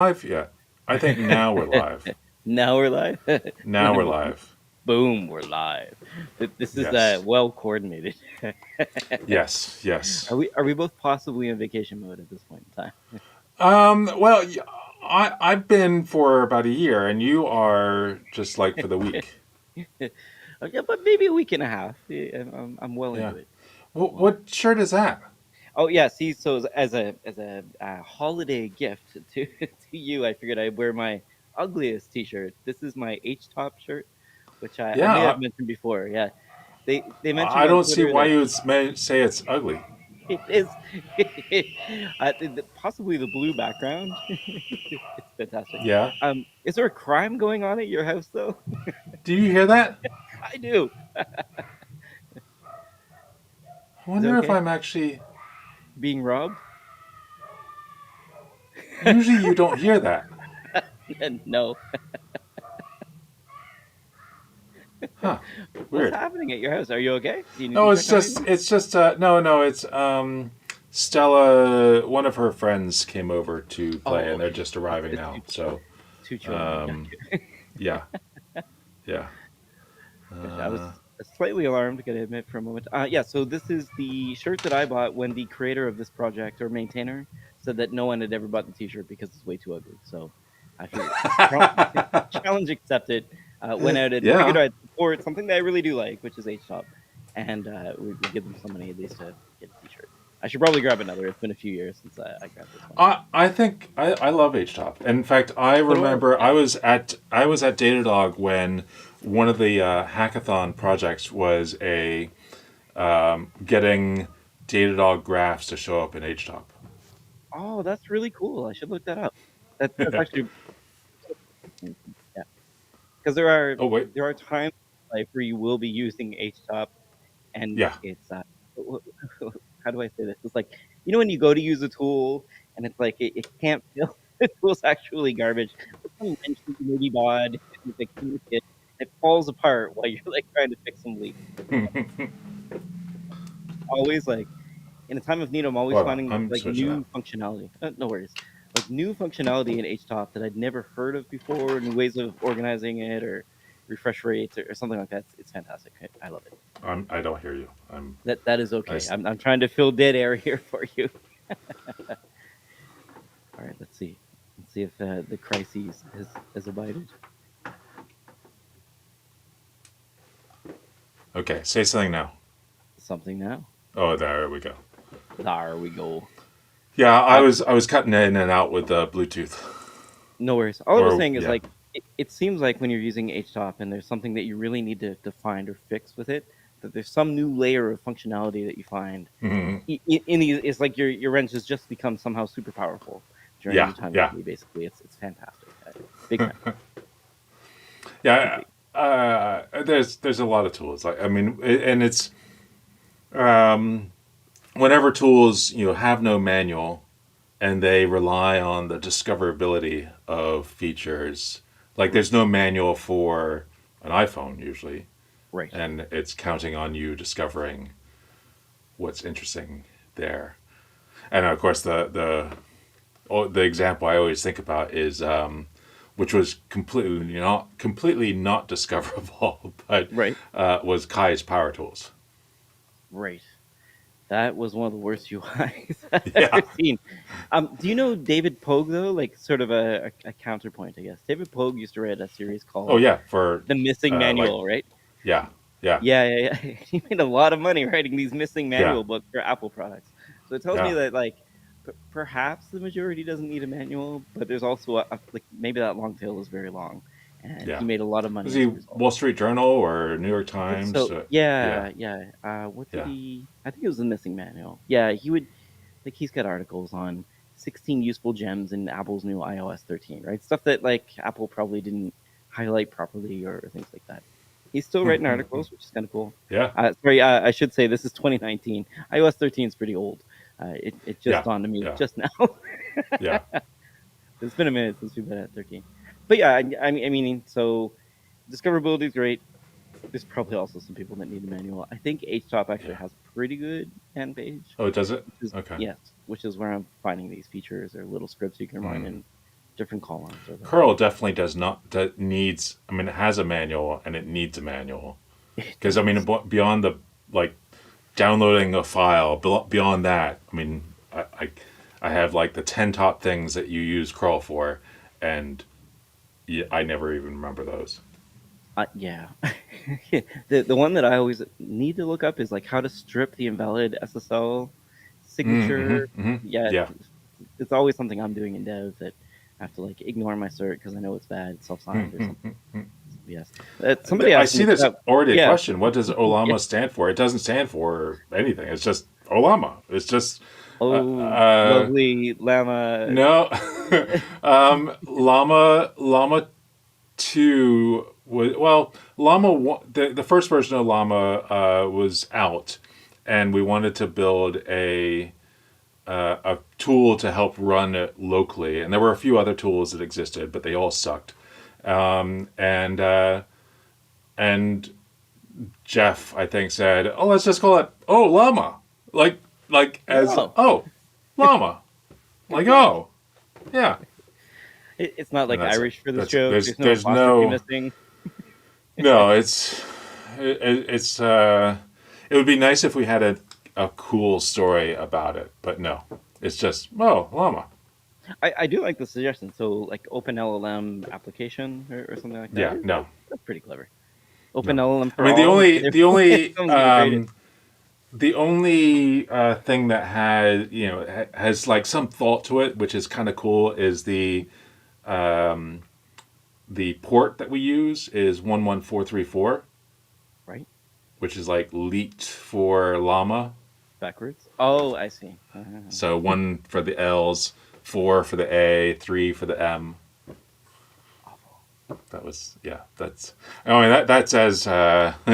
Live yet? I think now we're live. Now we're live. Now we're live. Boom, we're live. This is Yes. well coordinated. Yes. Yes. Are we both possibly in vacation mode at this point in time? Well, I've been for about a year, and you are just like for the week. Yeah, but maybe a week and a half. Yeah, I'm well Yeah. into it. Well, What shirt is that? oh yeah, see, so as a holiday gift to you, I figured I'd wear my ugliest T-shirt. This is my H top shirt, which I may have Yeah. mentioned before. Yeah, they mentioned I on don't see Twitter why that you would say it's ugly. it is possibly the blue background. It's fantastic. Yeah. Is there a crime going on at your house though? Do you hear that? I do. I Is it wonder if okay? I'm actually. Being robbed? Usually, you don't hear that. No. Huh. What's Weird. happening at your house? Are you okay? Do you need No, to it's check on just anything? it's just no, it's Stella. One of her friends came over to play, Oh, and they're okay. just It's, arriving it's now. too So too chilly. Got um, yeah, yeah, I was slightly alarmed, gotta admit, for a moment. Yeah, so this is the shirt that I bought when the creator of this project or maintainer said that no one had ever bought the T-shirt because it's way too ugly. So I figured challenge accepted. Went out and figured yeah. I'd support something that I really do like, which is H Top, and we give them some money at least to get a T-shirt. I should probably grab another. It's been a few years since I grabbed this one. I think I love H Top. In fact, I So do I. remember Yeah. I was at Datadog when one of the hackathon projects was a getting Datadog graphs to show up in H Top. Oh, that's really cool. I should look that up. That's actually yeah. Because Oh wait, there are times in life where you will be using HTOP, and yeah. it's how do I say this? It's like when you go to use a tool and it's like it can't feel the tool's actually garbage. Or some wrench that you maybe bought and it's like in the kit, it falls apart while you're like trying to fix some leak. Always like in a time of need, I'm always Hold on, finding I'm like switching new out. functionality. No worries. Like new functionality in HTOP that I'd never heard of before, new ways of organizing it or refresh rates or something like that. It's fantastic. I love it. I don't hear you. I'm That is I okay. I'm trying to fill dead air here for you. All right, let's see. Let's see if the crises has abided. Okay, say something now. Something now. Oh, there we go. There we go. Yeah, Um, I was cutting in and out with Bluetooth. no worries. All I was Or saying is yeah. like it seems like when you're using HTOP and there's something that you really need to find or fix with it, that there's some new layer of functionality that you find. Mhm. It's like your wrench has just become somehow super powerful during Yeah, your time of yeah, need. Basically, it's fantastic. Big fan. Big yeah. big. There's a lot of tools. Like I mean, and it's um, whenever tools have no manual and they rely on the discoverability of features. Like Right. there's no manual for an iPhone usually, Right. and it's counting on you discovering what's interesting there. And of course, the example I always think about is which was completely not discoverable, but Right. was Kai's Power Tools. Right. That was one of the worst UIs I've Yeah. ever seen. Do you know David Pogue though? Like sort of a counterpoint, I guess. David Pogue used to write a series Oh called yeah. For The Missing like Manual, right? yeah, yeah, Yeah. He made a lot of money writing these missing yeah, manual books for Apple products. So it tells me yeah. that like perhaps the majority doesn't need a manual, but there's also like maybe that long tail is very long, and he Yeah. made a lot of money Was as he a result. Wall Street Journal or New York I think Times? so. Yeah, Yeah. What did yeah. he? I think it was the missing manual. Yeah, he would like he's got articles on 16 useful gems in Apple's new iOS 13, right? Stuff that like Apple probably didn't highlight properly or things like that. He's still writing articles, which is kind of cool. Yeah, Sorry, I should say this is 2019. iOS 13 is pretty old. It just yeah, dawned on me yeah, just now. yeah. It's been a minute since we've been at 13. But yeah, I mean, so discoverability is great. There's probably also some people that need a manual. I think HTOP actually Yeah. has a pretty good end page, Oh, does it? which is Okay. yes, which is where I'm finding these features or little scripts you can run Mm. and different call-ons or whatever. Curl definitely does not that needs. I mean, it has a manual and it needs a manual It because I mean does. beyond the like downloading a file beyond that. I mean, I have like the 10 top things that you use curl for, and yeah, I never even remember those. Yeah. The one that I always need to look up is like how to strip the invalid SSL signature. Yeah, Yeah. it's always something I'm doing in dev that I have to like ignore my cert because I know it's bad, it's self-signed or something. Yes. Somebody I asked in see the there's chat. already a Yeah. question. What does Yeah. Olama stand for? It doesn't stand for anything. It's just Olama. It's just Oh, uh, lovely llama. no. Llama 2 was well Llama 1, the first version of Llama was out, and we wanted to build a tool to help run it locally, and there were a few other tools that existed, but they all sucked. And Jeff, I think, said, "Oh, let's just call it Llama," like as Oh, Llama, like okay. yeah, It's not and like that's it. Irish for this That's joke. There's no there's apostrophe no missing. no. It's it would be nice if we had a cool story about it, but no, it's just Llama. I do like the suggestion. So like Open LLM application or something like that. Yeah, no, That's pretty clever. no. Open LLM I for mean the all. only Someone's gonna create it. the only thing that had has like some thought to it, which is kind of cool, is the port that we use is 11434, Right? which is like leet for llama. Backwards. Oh, I see. So 1 for the L's, 4 for the A, 3 for the M. Awful. That was yeah. That's I mean that's as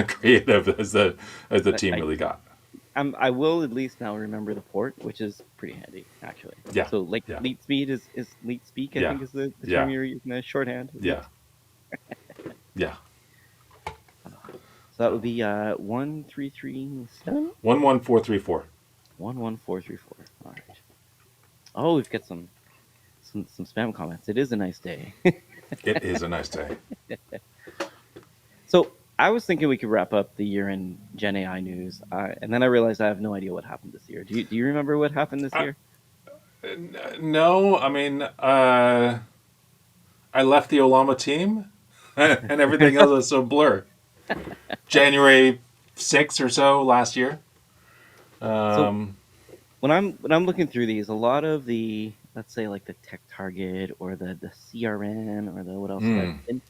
creative as the team I, really got. I will at least now remember the port, which is pretty handy actually. Yeah, So like yeah, leet speed is leet speak. I yeah, think is the term yeah, you're using. The shorthand. Leet. yeah, yeah. So that would So be 1337. 11434. 11434. All right. Oh, we've got some spam comments. It is a nice day. It is a nice day. So I was thinking we could wrap up the year in Gen AI news, and then I realized I have no idea what happened this year. Do you remember what happened this I, year? no, I mean, I left the Olama team, and everything else is so blur. January 6th or so last year. So Um, when I'm looking through these, a lot of the, let's say like the Tech Target or the CRN or the what else have I been,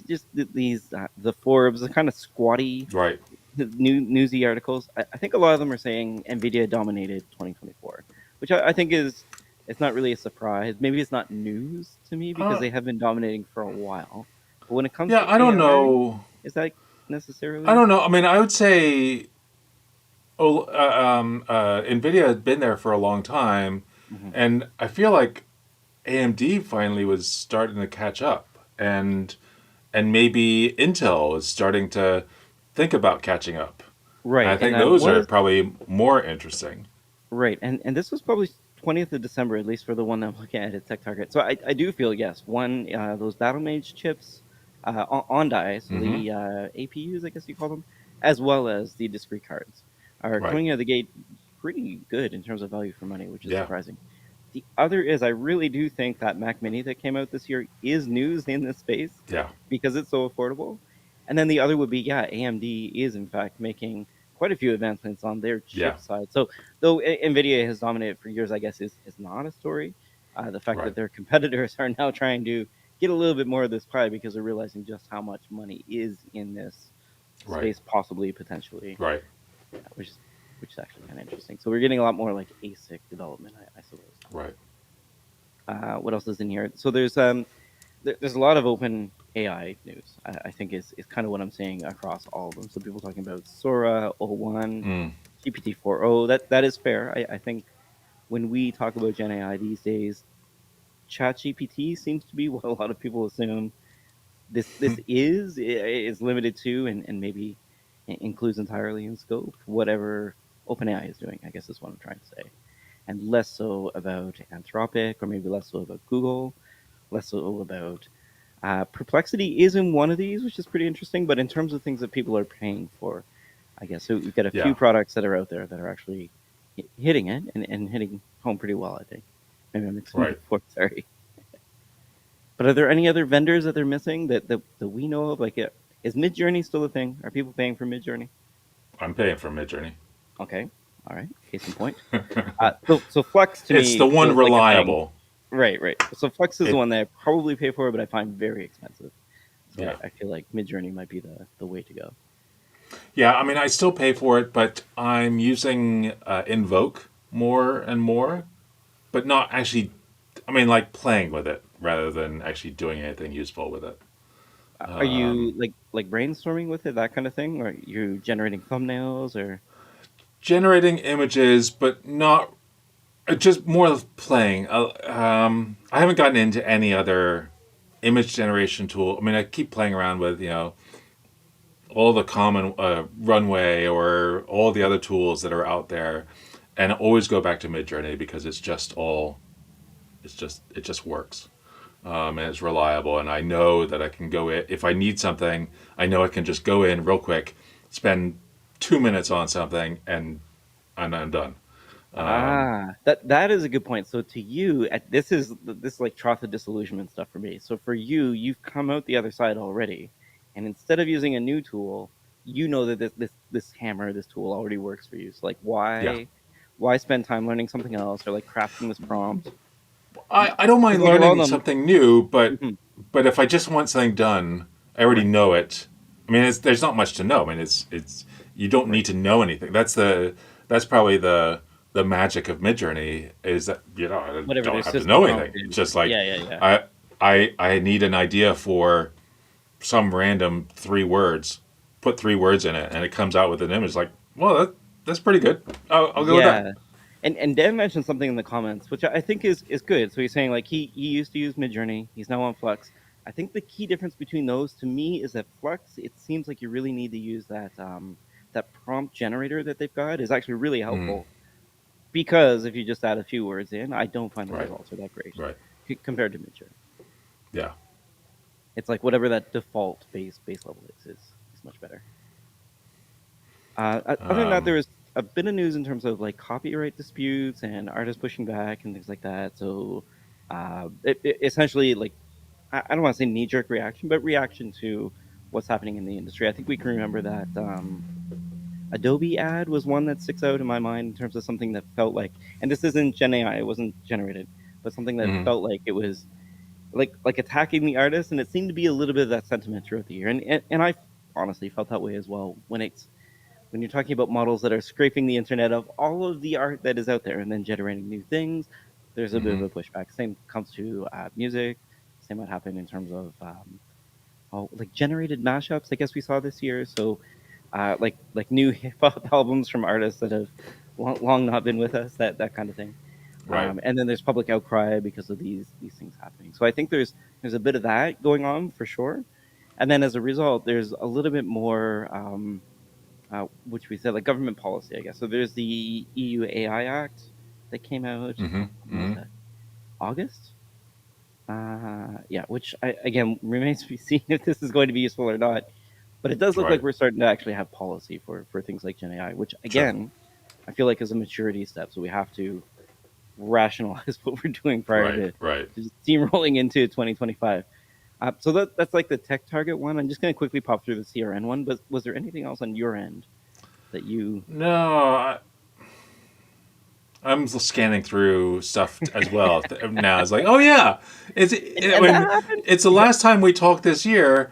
just these the Forbes, the kind of squatty right. newsy articles. I think a lot of them are saying Nvidia dominated 2024, which I think is, it's not really a surprise. Maybe it's not news to me because Uh, they have been dominating for a while. But when it comes yeah, to I don't AI, know. is that I necessarily? don't know. I mean, I would say Nvidia had been there for a long time, Mhm. and I feel like AMD finally was starting to catch up, and maybe Intel is starting to think about catching up. And I Right, and think that those are was probably more interesting. right, and this was probably 20th of December, at least for the one that I'm looking at Tech Target. So I do feel yes, one those Battle Mage chips on die, so Mm-hmm. the APUs, I guess you call them, as well as the discrete cards are Right. coming out of the gate pretty good in terms of value for money, which is Yeah. surprising. The other is I really do think that Mac Mini that came out this year is news in this space Yeah. because it's so affordable. And then the other would be, yeah, AMD is in fact making quite a few advancements on their Yeah. chip side. So though Nvidia has dominated for years, I guess is not a story. The fact that Right. their competitors are now trying to get a little bit more of this pie because they're realizing just how much money is in this Right. space, possibly, potentially, Right. yeah, which is actually kind of interesting. So we're getting a lot more like ASIC development, I suppose. Right. What else is in here? So there's a lot of open AI news. I think is kind of what I'm seeing across all of them. So people talking about Sora, O1, Mm. GPT-4o. That is fair. I think when we talk about Gen AI these days, ChatGPT seems to be what a lot of people assume this is limited to, and maybe includes entirely in scope whatever OpenAI is doing. I guess is what I'm trying to say, and less so about Anthropic or maybe less so about Google. less so about. Perplexity is in one of these, which is pretty interesting. But in terms of things that people are paying for, I guess so we've got a few Yeah. products that are out there that are actually hitting it and hitting home pretty well. I think. Maybe I'm mixing Right. metaphors. Sorry. But are there any other vendors that they're missing that we know of? Like, is Midjourney still a thing? Are people paying for Midjourney? I'm paying for Midjourney. Okay, all right. Case in point. So Flex to It's me the one feels like a thing. reliable. Right, right. So Flex is the It one that I probably pay for, but I find very expensive. So yeah. I feel like Midjourney might be the way to go. Yeah, I mean, I still pay for it, but I'm using Invoke more and more, but not actually. I mean, like playing with it rather than actually doing anything useful with it. Are you like brainstorming with it, that kind of thing, or are you generating thumbnails, or Generating images, but not just more of playing. I haven't gotten into any other image generation tool. I mean, I keep playing around with all the common Runway or all the other tools that are out there, and I always go back to Midjourney because it just works. And it's reliable, and I know that I can go in if I need something. I know I can just go in real quick, spend 2 minutes on something, and I'm done. that is a good point. So to you, this is like trough of disillusionment stuff for me. So for you, you've come out the other side already, and instead of using a new tool, you know that this hammer, this tool already works for you. So like, Yeah, why spend time learning something else or like crafting this prompt? I don't Because mind like a lot of learning them. something new, Mhm, but if I just want something done, I already right, know it. I mean, there's not much to know. I mean, it's you don't right. need to know anything. That's probably the magic of Midjourney is that I Whatever their don't have to system know anything. prompted. It's just like Yeah, yeah, yeah. I I need an idea for some random 3 words, put 3 words in it, and it comes out with an image. Like, well, that's pretty good. I'll go with that. Yeah. And Dan mentioned something in the comments, which I think is good. So he's saying like he used to use Midjourney, he's now on Flex. I think the key difference between those to me is that Flex, it seems like you really need to use that prompt generator that they've got is actually really Mm, helpful because if you just add a few words in, I don't find the right, results are that great right, compared to Midjourney. yeah. It's like whatever that default base level is much better. Other than that, there Um, was a bit of news in terms of like copyright disputes and artists pushing back and things like that. So, essentially, like I don't want to say knee jerk reaction, but reaction to what's happening in the industry. I think we can remember that Adobe ad was one that sticks out in my mind in terms of something that felt like, and this isn't Gen AI, it wasn't generated, but something that mhm, felt like it was like attacking the artist, and it seemed to be a little bit of that sentiment throughout the year, and I honestly felt that way as well when you're talking about models that are scraping the internet of all of the art that is out there and then generating new things, there's a bit of mhm, a pushback. Same comes to music. Same would happen in terms of like generated mashups. I guess we saw this year. So like new hip hop albums from artists that have long not been with us. That kind of thing. right. And then there's public outcry because of these things happening. So I think there's a bit of that going on for sure. And then as a result, there's a little bit more. Which we said like government policy, I guess. So there's the EU AI Act that came out. Mhm, When was mhm, that? August. Yeah, which again remains to be seen if this is going to be useful or not. But it does look like right. we're starting to actually have policy for things like Gen AI, which Sure. again I feel like is a maturity step. So we have to rationalize what we're doing prior Right. to Right. just steamrolling into 2025. So that's like the tech target one. I'm just going to quickly pop through the CRN one. But was there anything else on your end that you No, I'm scanning through stuff as well now. It's like, oh yeah, and that when happened? it's the last time we talked this year,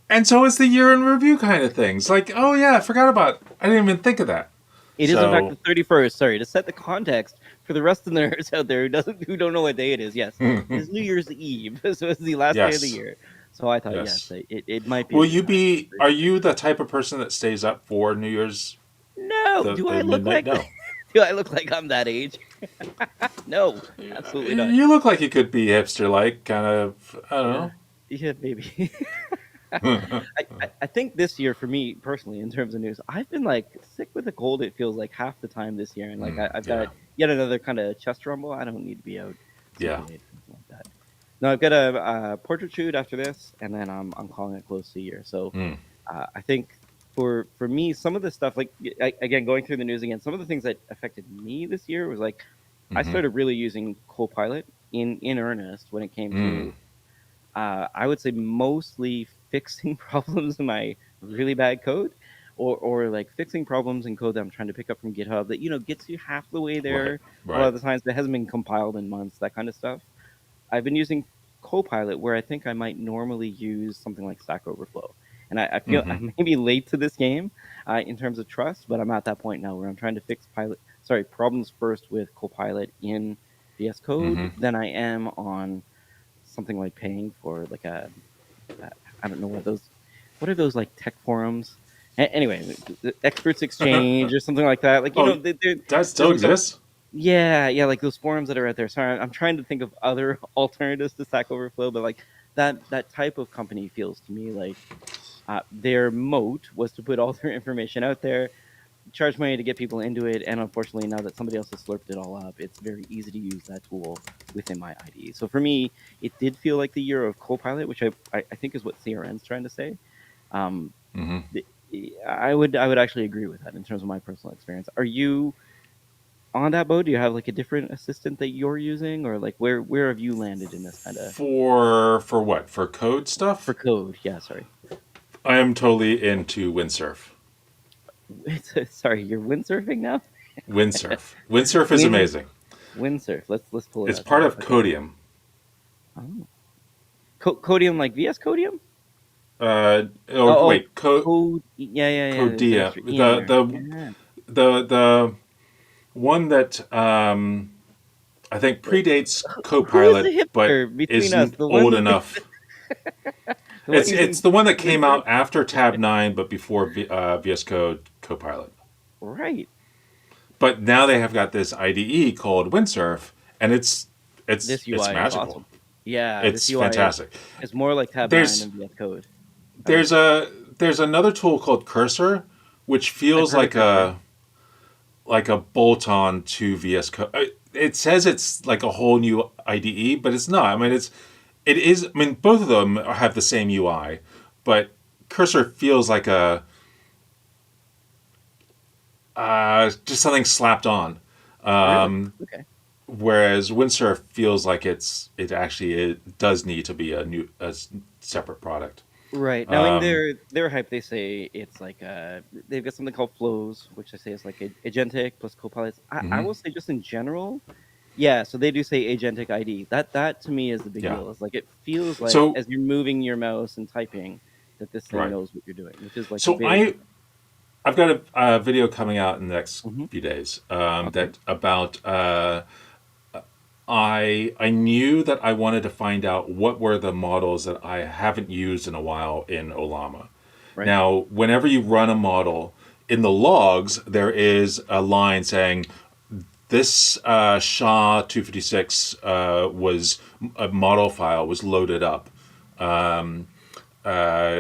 and so it's the year in review kind of things. Like, oh yeah, I forgot about. I didn't even think of that. It is in fact the So, 31st. Sorry, to set the context for the rest of the nerds out there who don't know what day it is. Yes, it is New Year's Eve, so it's the last day of the yes, year. So I thought yes, yes. it might be a Will good you time. be? Are you the type of person that stays up for New Year's No, the do I the look midnight? like No. do I look like I'm that age? No, absolutely not. You look like you could be hipster, like kind of. I Yeah, don't yeah, maybe. know. I think this year for me personally, in terms of news, I've been like sick with a cold. It feels like half the time this year, and like I've got Yeah, yet another kind of chest rumble. I don't need to be out yeah. super late, or anything like that. No, I've got a portrait shoot after this, and then I'm calling it close to a year. So Mm. I think for me, some of the stuff, like again, going through the news again, some of the things that affected me this year was like I Mm-hmm. started really using Copilot in earnest when it came Mm. to I would say mostly fixing problems in my really bad code, or like fixing problems in code that I'm trying to pick up from GitHub that gets you half the way Right. there. A lot Right. of the times that hasn't been compiled in months, that kind of stuff. I've been using Copilot where I think I might normally use something like Stack Overflow. And I feel Mm-hmm. I'm maybe late to this game in terms of trust, but I'm at that point now where I'm trying to fix problems first with Copilot in VS Mm-hmm. Code than I am on something like paying for like I don't know what are those like tech forums. Anyway, the Experts Exchange or something like that. Like Oh, that there's still like a exists. yeah, like those forums that are out there. Sorry, I'm trying to think of other alternatives to Stack Overflow, but like that type of company feels to me like their moat was to put all their information out there, charge money to get people into it, and unfortunately, now that somebody else has slurped it all up, it's very easy to use that tool within my IDE. So for me, it did feel like the year of Copilot, which I think is what CRN's trying to say. Um, Mm-hmm. I would actually agree with that in terms of my personal experience. Are you on that boat? Do you have like a different assistant that you're using, or like where have you landed in this kind of For what? For code for stuff? code? Yeah, sorry. I am totally into Windsurf. Sorry, you're windsurfing now. Windsurf. Windsurf is Wind amazing. Windsurf. Let's pull it It's up part here. of Okay. Codium. Oh. Codium, like VS Codium? Or Oh, wait, code. Yeah. There's an Codia. extra E in there. Yeah. The one that I think Wait, predates who is the Copilot, but hipster between us? isn't old enough. The one It's using the one that came Windsurf? out after Tab 9, but before VS Code Copilot. Right. But now they have got this IDE called Windsurf, and This it's UI is magical. awesome. Yeah, this It's UI fantastic. is more like Tab 9 There's than VS Code. I would there's say. a there's another tool called Cursor, which I've feels heard of Cursor. like a bolt-on to VS Code. It says it's like a whole new IDE, but it's not. I mean, it is. I mean, both of them have the same UI, but Cursor feels like a just something slapped on, Really? Okay. whereas Windsurf feels like it does need to be a separate product. Right. Now in their hype, they say it's like they've got something called flows, which they say is like agentic plus copilots. I Hmm. will say just in general, yeah. So they do say agentic ID. That to me is the big Yeah. deal. It's like it feels like So as you're moving your mouse and typing that this thing right. knows what you're doing, which is like a So very I've got a video coming out in the next hmm few days okay. that about I knew that I wanted to find out what were the models that I haven't used in a while in Olama. Right. Now, whenever you run a model in the logs, there is a line saying this SHA 256 was a model file was loaded up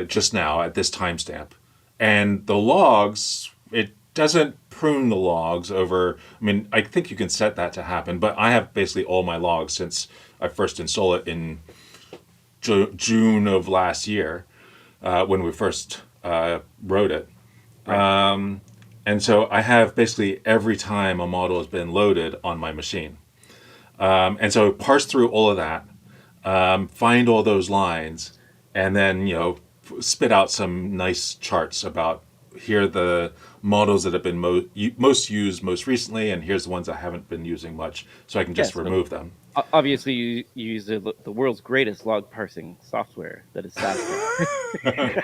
just now at this timestamp. And the logs, it doesn't prune the logs over. I mean, I think you can set that to happen, but I have basically all my logs since I first installed it in June of last year when we first wrote it. Right. And so I have basically every time a model has been loaded on my machine. And so parse through all of that, find all those lines, and then spit out some nice charts about here are the models that have been most used most recently, and here's the ones I haven't been using much, so I can Yeah. just So remove them. obviously you use the world's greatest log parsing software that is Sassper. Sorry,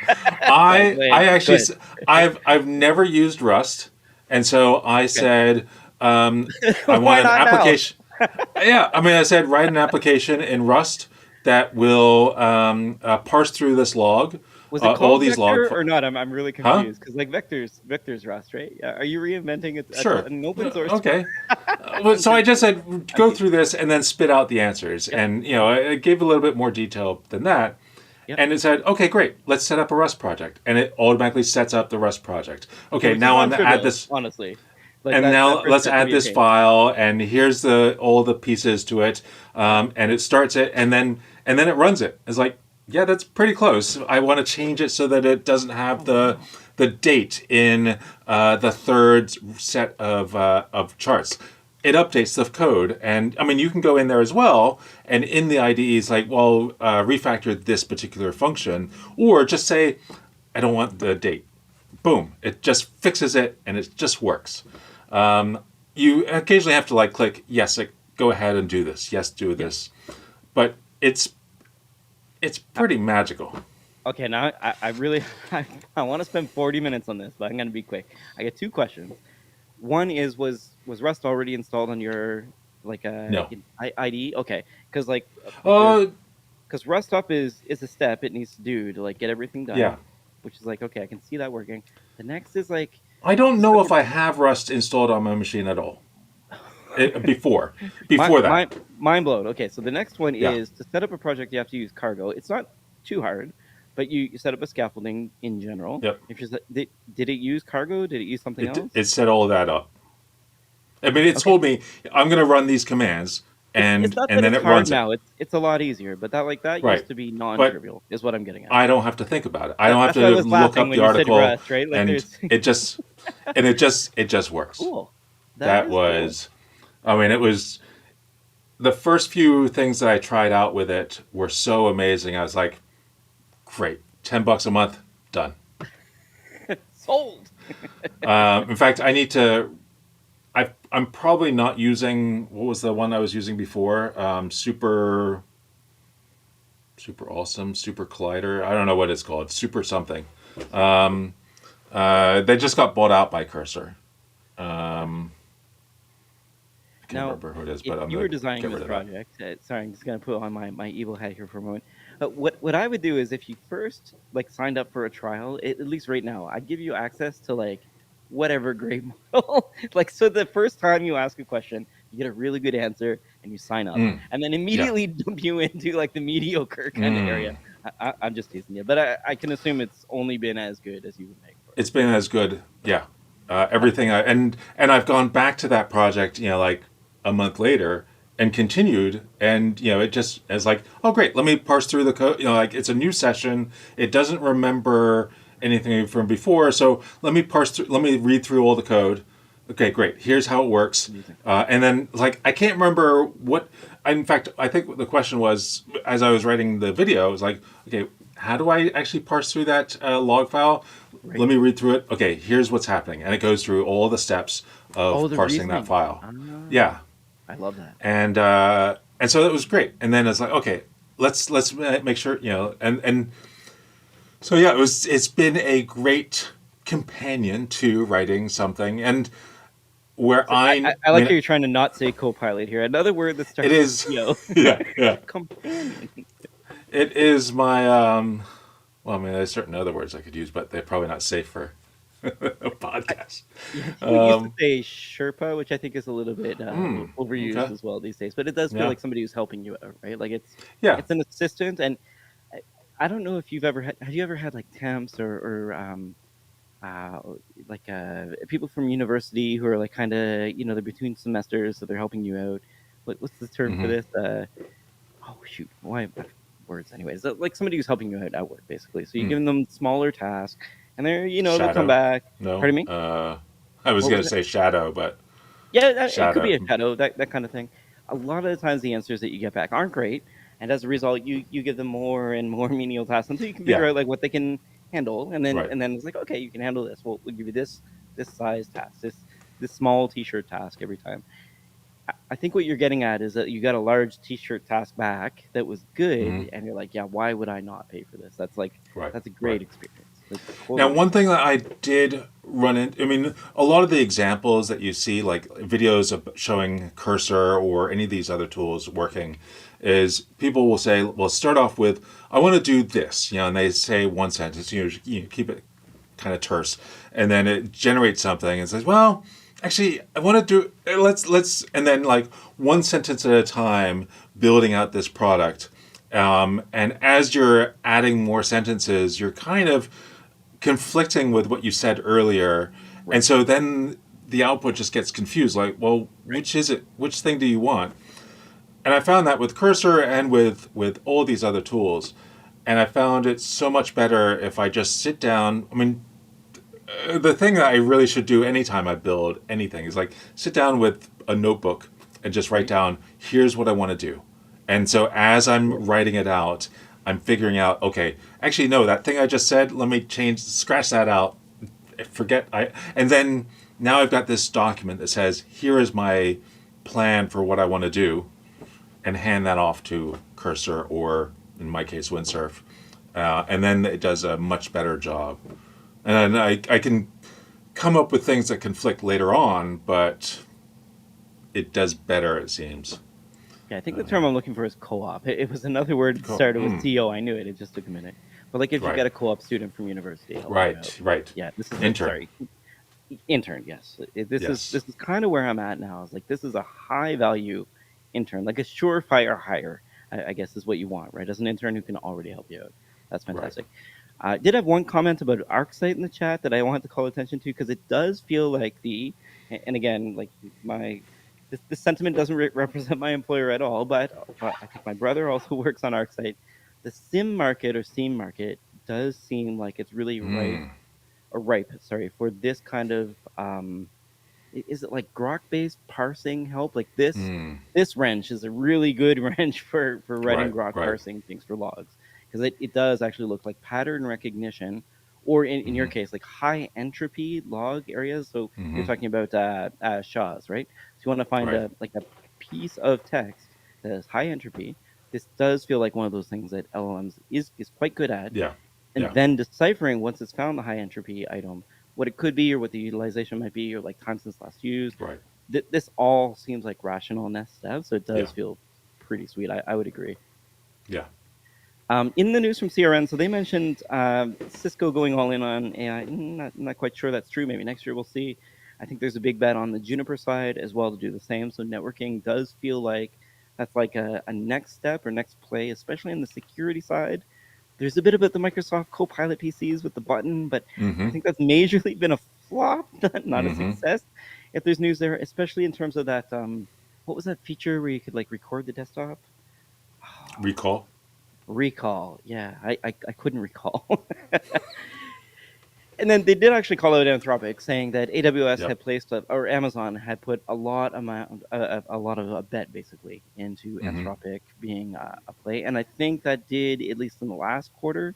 I go ahead. I Go actually ahead. I've never used Rust, and so I Okay. said I Why want an not now? application. Yeah, I mean, I said write an application in Rust that will parse through this log, Was it all called these log, Vector or not? I'm really huh? confused because like Vector's Rust, right? Yeah. Are you reinventing Sure. an open source tool? Okay. Well, I'm so I just confused. said I'm go confused. through this and then spit out the answers, Yep. and I gave a little bit more detail than that. Yep. And it said, okay, great, let's set up a Rust project. And it automatically sets up the Rust project. Okay, Okay, which is now I'm going to add non-trivial, this. honestly. Like and that now first let's step can add be a this pain. file, and here's the all the pieces to it, and it starts it, and then it runs it. It's like, yeah, that's pretty close. I want to change it so that it doesn't have Oh wow. the date in the third set of charts. It updates the code, and I mean, you can go in there as well, and in the IDE, it's like, well, refactor this particular function, or just say, I don't want the date. Boom! It just fixes it, and it just works. You occasionally have to like click yes, like, go ahead and do this. Yes, do Yeah. this, but it's pretty magical. Okay, now I really I want to spend 40 minutes on this, but I'm gonna be quick. I get two questions. One is was Rust already installed on your like No. IDE? Okay, because like there's Uh, because Rust up is a step it needs to do to like get everything done, yeah. which is like okay, I can see that working. The next is like I don't to set know up if I have Rust installed on my machine at all. Before my before that, my mind blown. Okay, so the next one yeah. is to set up a project you have to use Cargo. It's not too hard, but you set up a scaffolding in general. Yep. If you did it use Cargo? Did it use something else? It set all that up. I mean, it Okay, told me I'm going to run these commands, it's not and that then it's it hard runs it. now. It's a lot easier, but that Right. used to be But non-trivial. Is what I'm getting at. I don't have to think about it. I don't have That's why I to was look laughing up when the you said article, Rust, right? Like and there's it just works. cool. That That is cool. was, I mean, it was the first few things that I tried out with it were so amazing. I was like, great, $10 a month, done. Sold. In fact, I need to. I'm probably not using what was the one I was using before. Super awesome, super collider. I don't know what it's called. Super something. They just got bought out by Cursor. I can't Now, remember who it is, if but I'm you were gonna designing get this rid of that. project, sorry, I'm just gonna put on my evil hat here for a moment. What I would do is if you first like signed up for a trial, at least right now, I'd give you access to like whatever grade model. Like so, the first time you ask a question, you get a really good answer and you sign up, Mm, and then yeah. immediately dump you into like the mediocre kind of area. Mm. I'm just teasing you, but I can assume it's only been as good as you would make for it. It's been as good. Yeah. That's Everything cool. and I've gone back to that project, like a month later and continued, and it just is like, oh great, let me parse through the code. Like it's a new session. It doesn't remember anything from before, so let me parse through. Let me read through all the code. Okay, great. Here's how it works. Amazing. And then like I can't remember what. In fact, I think the question was as I was writing the video, I was like, okay, how do I actually parse through that log file? Right. Let me read through it. Okay, here's what's happening, and it goes through all the steps Oh, of the parsing that reasoning. file. Ah, Yeah, I love that. and so that was great. And then it's like, okay, let's make sure and so yeah, it's been a great companion to writing something, and where So I, I I like mean how you're trying to not say co-pilot here. Another word that it starts with is CO. yeah, Companion. it is my well, I mean there's certain other words I could use, but they're probably not safe for a podcast. Yeah, people used to Um, say Sherpa, which I think is a little bit overused okay, as well these days. But it does feel yeah, like somebody who's helping you out, right? Like yeah. it's an assistant. And I, I don't know if you've ever have you ever had like temps or uh, like people from university who are like kind of they're between semesters, so they're helping you out. What's the term for Hmm. this? Oh shoot, why words anyways? Like somebody who's helping you out at work, basically. So you're Mm. giving them smaller tasks, and they'll come Shadow? back. No. Pardon me. I was What gonna was it? say shadow, but Yeah, it could be shadow. a shadow, that kind of thing. A lot of the times, the answers that you get back aren't great, and as a result, you give them more and more menial tasks until you can figure Yeah. out like what they can handle, and then Right. it's like, okay, you can handle this. We'll give you this size task, this small T-shirt task every time. I think what you're getting at is that you got a large T-shirt task back that was Hmm. good, and you're like, yeah, why would I not pay for this? Right. That's a Right. great experience. That's Now, totally one get thing that I did run in, I mean, a lot of the examples that you see, like videos of showing Cursor or any of these other tools working, is people will say, well, start off with, I want to do this, and they say one sentence, you keep it kind of terse, and then it generates something and says, well, actually, I want to do, and then like one sentence at a time, building out this product. And as you're adding more sentences, you're kind of conflicting with what you said earlier. right. And so then the output just gets confused. Like, well, Right. which is it? Which thing do you want? And I found that with Cursor and with all these other tools. And I found it so much better if I just sit down. I mean, the thing that I really should do anytime I build anything is like sit down with a notebook and just write Right. down, here's what I want to do. And so as I'm Yeah. writing it out, I'm figuring out, okay, actually, no, that thing I just said, let me scratch that out, and then now I've got this document that says, here is my plan for what I want to do, and hand that off to Cursor or, in my case, Windsurf. And then it does a much better job. And I can come up with things that conflict later on, but it does better, it seems. Yeah, I think the term I'm looking for is co-op. It was another word that Cool. started with CO. I knew it. It just took a minute. But like if you Right. get a co-op student from university helping you out. Right. Right. Yeah, this is Intern. sorry. Intern, yes. Yes. This is kind of where I'm at now. It's like this is a high value intern, like a surefire hire, I guess is what you want, right? As an intern who can already help you out. That's Right. fantastic. I did have one comment about ArcSight in the chat that I wanted to call attention to because it does feel like and again, like this sentiment doesn't represent my employer at all, but I think my brother also works on ArcSight. The sim market or Steam market does seem like it's really ripe, sorry, for this kind of is it like grok based parsing help? Like this wrench is a really good wrench for writing Right. grok Right. parsing things for logs because it does actually look like pattern recognition, or in your case like high entropy log areas. So you're talking about SHAs, right? So you want to find Right. a piece of text that is high entropy. This does feel like one of those things that LLMs is quite good at, Yeah. and Yeah. then deciphering once it's found the high entropy item, what it could be or what the utilization might be or like time since last used. Right. This all seems like rational next steps, so it does Yeah. feel pretty sweet. I would agree. Yeah. In the news from CRN, so they mentioned Cisco going all in on AI. Not quite sure that's true. Maybe next year we'll see. I think there's a big bet on the Juniper side as well to do the same. So networking does feel like that's like a next step or next play, especially on the security side. There's a bit about the Microsoft Copilot PCs with the button, but I think that's majorly been a flop, not a success. If there's news there, especially in terms of that, what was that feature where you could like record the desktop? Recall. Recall. Yeah, I couldn't recall. And then they did actually call out Anthropic, saying that AWS Yep. had placed or Amazon had put a lot of a bet basically into Anthropic being a play, and I think that did, at least in the last quarter,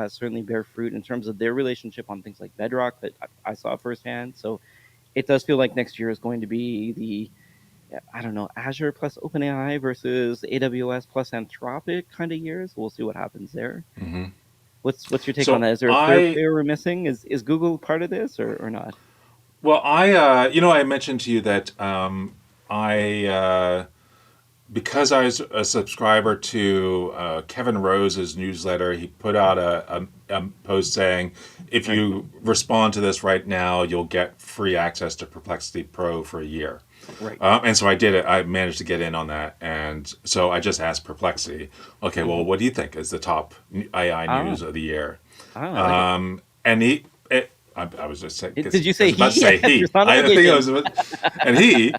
certainly bear fruit in terms of their relationship on things like Bedrock that I saw firsthand. So it does feel like next year is going to be the I don't know, Azure plus OpenAI versus AWS plus Anthropic kind of years. We'll see what happens there. What's your take on So that? Is there a third player we're missing? Is Google part of this or not? well, I mentioned to you that I because I was a subscriber to Kevin Rose's newsletter, he put out a post saying, if you respond to this right now, you'll get free access to Perplexity Pro for a year. Right. And so I did it. I managed to get in on that. And so I just asked Perplexity, okay, well, what do you think is the top AI news of the year? I like And I was just saying. Did you say I was about to he? say he. Your I think it was, and he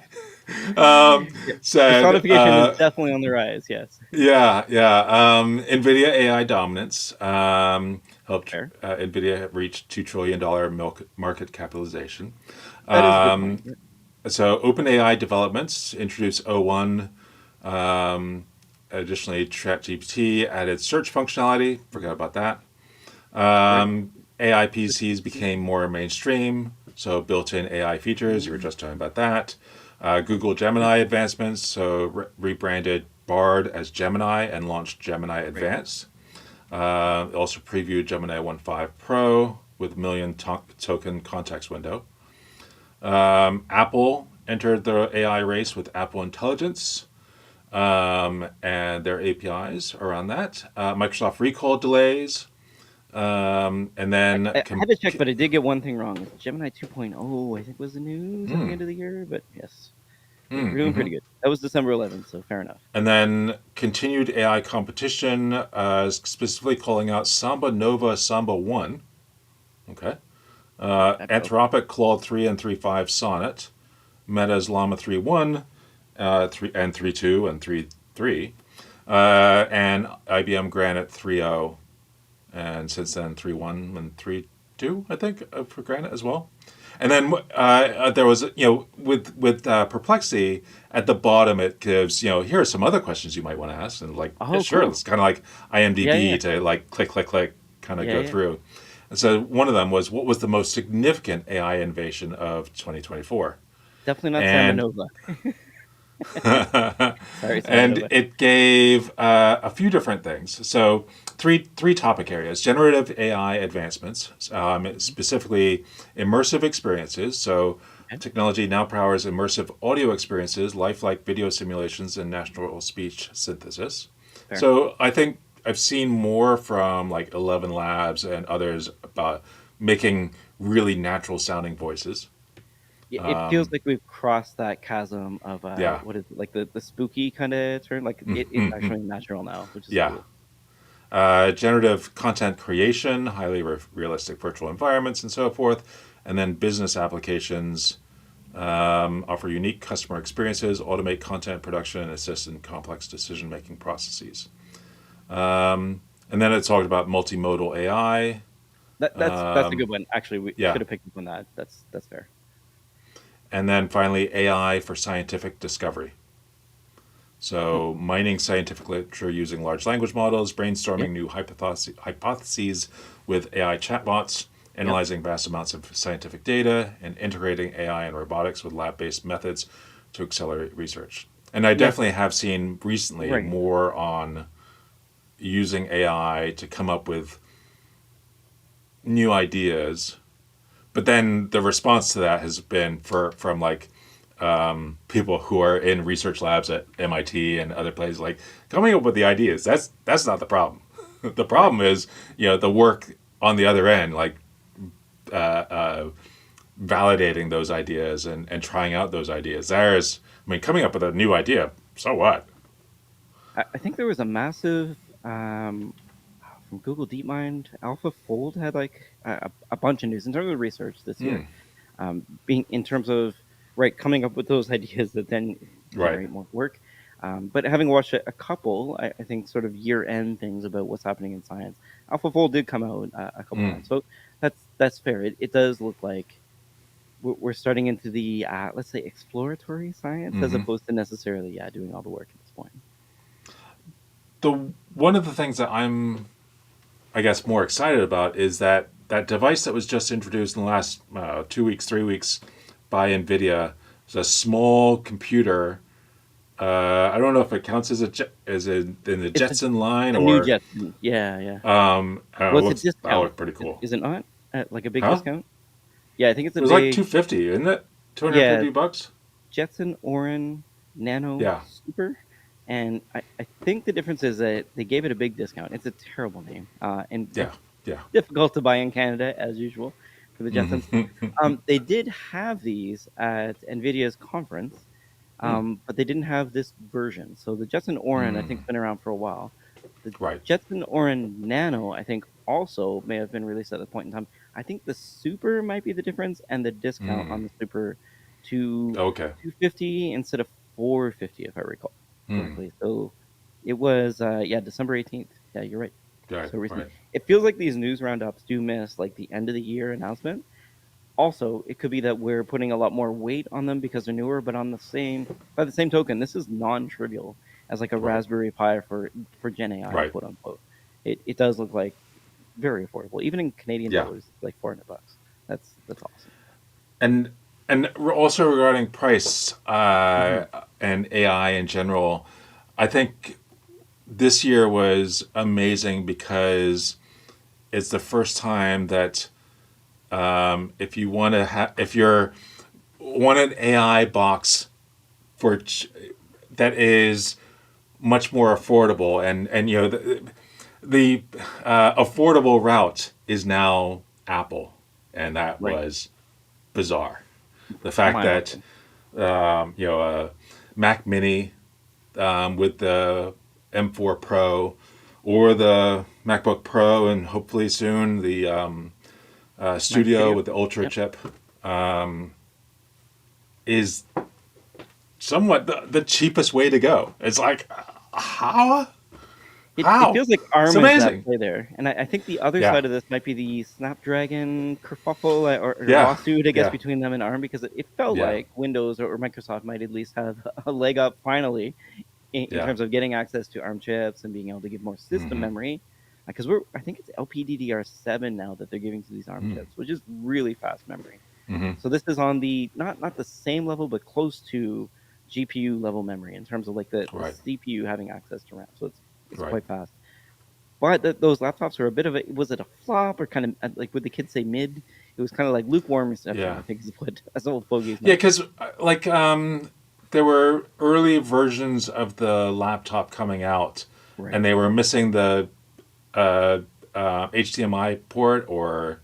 said, personification is definitely on the rise. Yes. yeah. NVIDIA AI dominance helped Fair. NVIDIA reach $2 trillion market capitalization. That is a good point. Yeah. So OpenAI developments introduced O1. Additionally, ChatGPT added search functionality. Forgot about that. AI PCs became more mainstream, so built-in AI features. You were just talking about that. Google Gemini advancements, so rebranded Bard as Gemini and launched Gemini Advanced. Also previewed Gemini 1.5 Pro with million token context window. Apple entered the AI race with Apple Intelligence and their APIs around that. Microsoft recall delays. And then I had to check, but I did get one thing wrong. Gemini 2.0, I think, was the news at the end of the year. But yes, we're doing pretty good. That was December 11th, so fair enough. And then continued AI competition, specifically calling out Samba Nova Samba 1. Okay. Echo. Anthropic Claude 3 and 3.5 Sonnet, Meta's Llama 3.1, 3 and 3.2 and 3.3, and IBM Granite 3.0, and since then 3.1 and 3.2, I think, for Granite as well. And then there was, with Perplexity at the bottom, it gives, here are some other questions you might want to ask, and like, yeah, Oh, sure, cool. it's kind of like Yeah, IMDb yeah, to like click, click, click, kind of yeah, go yeah. through. And so one of them was, what was the most significant AI innovation of 2024? Definitely not And Salmonova. Sorry, and Salmonova. it gave a few different things. So three topic areas: generative AI advancements, specifically immersive experiences. So Okay, technology now powers immersive audio experiences, lifelike video simulations, and natural speech synthesis. fair. So I think I've seen more from like 11 Labs and others about making really natural sounding voices. Yeah, it feels like we've crossed that chasm of Yeah. what is it, like the spooky kind of turn. Like it's actually natural now, which is Yeah. cool. Generative content creation, highly realistic virtual environments, and so forth. And then business applications offer unique customer experiences, automate content production, and assist in complex decision making processes. And then it talked about multimodal AI. That's a good one. Actually, we should Yeah. have picked up on that. That's fair. And then finally, AI for scientific discovery. Hmm. So, mining scientific literature using large language models, Yep, brainstorming new hypotheses with AI chatbots, yep. analyzing vast amounts of scientific data, and integrating AI and robotics with lab based methods to accelerate research. And I Yes, definitely have seen recently right. more on using AI to come up with new ideas. But then the response to that has been from like people who are in research labs at MIT and other places, like coming up with the ideas. That's not the problem. The Right. problem is the work on the other end, like validating those ideas and trying out those ideas. There's, I mean, coming up with a new idea. So what? I think there was a massive from Google DeepMind. AlphaFold had like a bunch of news in terms of research this year. Being in terms of right coming up with those ideas that then Right. generate more work. But having watched a couple, I think sort of year end things about what's happening in science, AlphaFold did come out a couple times, so that's fair. It does look like we're starting into the let's say exploratory science as opposed to necessarily doing all the work at this point. The one of the things that I'm, I guess, more excited about is that device that was just introduced in the last 2 weeks, 3 weeks by NVIDIA. It's a small computer. I don't know if it counts as in the It's Jetson line a new or Jetson, yeah. I don't Well, know. it's a That discount, looked pretty cool. is it not? At like a big Huh? discount? Yeah, I think it's It a was like big 250, isn't it? Two hundred yeah. fifty bucks. Jetson Orin Nano Yeah. Super, and I think the difference is that they gave it a big discount. It's a terrible name, and Yeah. Yeah. difficult to buy in Canada as usual for the Jetsons. They did have these at NVIDIA's conference, but they didn't have this version. So the Jetson Orin, I think, has been around for a while. The Right. Jetson Orin Nano, I think, also may have been released at the point in time. I think the Super might be the difference, and the discount on the Super to Okay. 250 instead of 450, if I recall correctly. So it was December 18th. Yeah, you're right. Right. So recently, Right. it feels like these news roundups do miss like the end of the year announcement. Also, it could be that we're putting a lot more weight on them because they're newer, but on the same by the same token, this is non-trivial as like a Right. Raspberry Pi for Gen AI, Right. quote unquote. It does look like very affordable, even in Canadian Yeah. dollars, like $400. That's awesome. And also regarding price Hmm. and AI in general, I think this year was amazing because it's the first time that if you want to if you're want an AI box for that is much more affordable and the affordable route is now Apple, and that Right, was bizarre. The fact that mind-boggling. a Mac Mini with the M4 Pro or the MacBook Pro and hopefully soon the Mac Studio Studio. with the Ultra Yep. chip is somewhat the cheapest way to go. It's like, how? It How? feels like It's ARM is at amazing. play there, and I think the other Yeah. side of this might be the Snapdragon kerfuffle or Yeah. lawsuit, I guess, Yeah. between them and ARM, because it felt Yeah. like Windows or Microsoft might at least have a leg up finally in Yeah. terms of getting access to ARM chips and being able to give more system Mm-hmm. memory. Because I think it's LPDDR7 now that they're giving to these ARM Mm-hmm. chips, which is really fast memory. Mm-hmm. So this is on the not the same level, but close to GPU level memory in terms of like the Right. CPU having access to RAM. So it's Right. quite fast. But those laptops are a bit of a, was it a flop or kind of like, would the kids say mid? It was kind of like lukewarm reception, Yeah. I think is what as old fogies Yeah, know. because like there were early versions of the laptop coming out, Right. and they were missing the uh, HDMI port or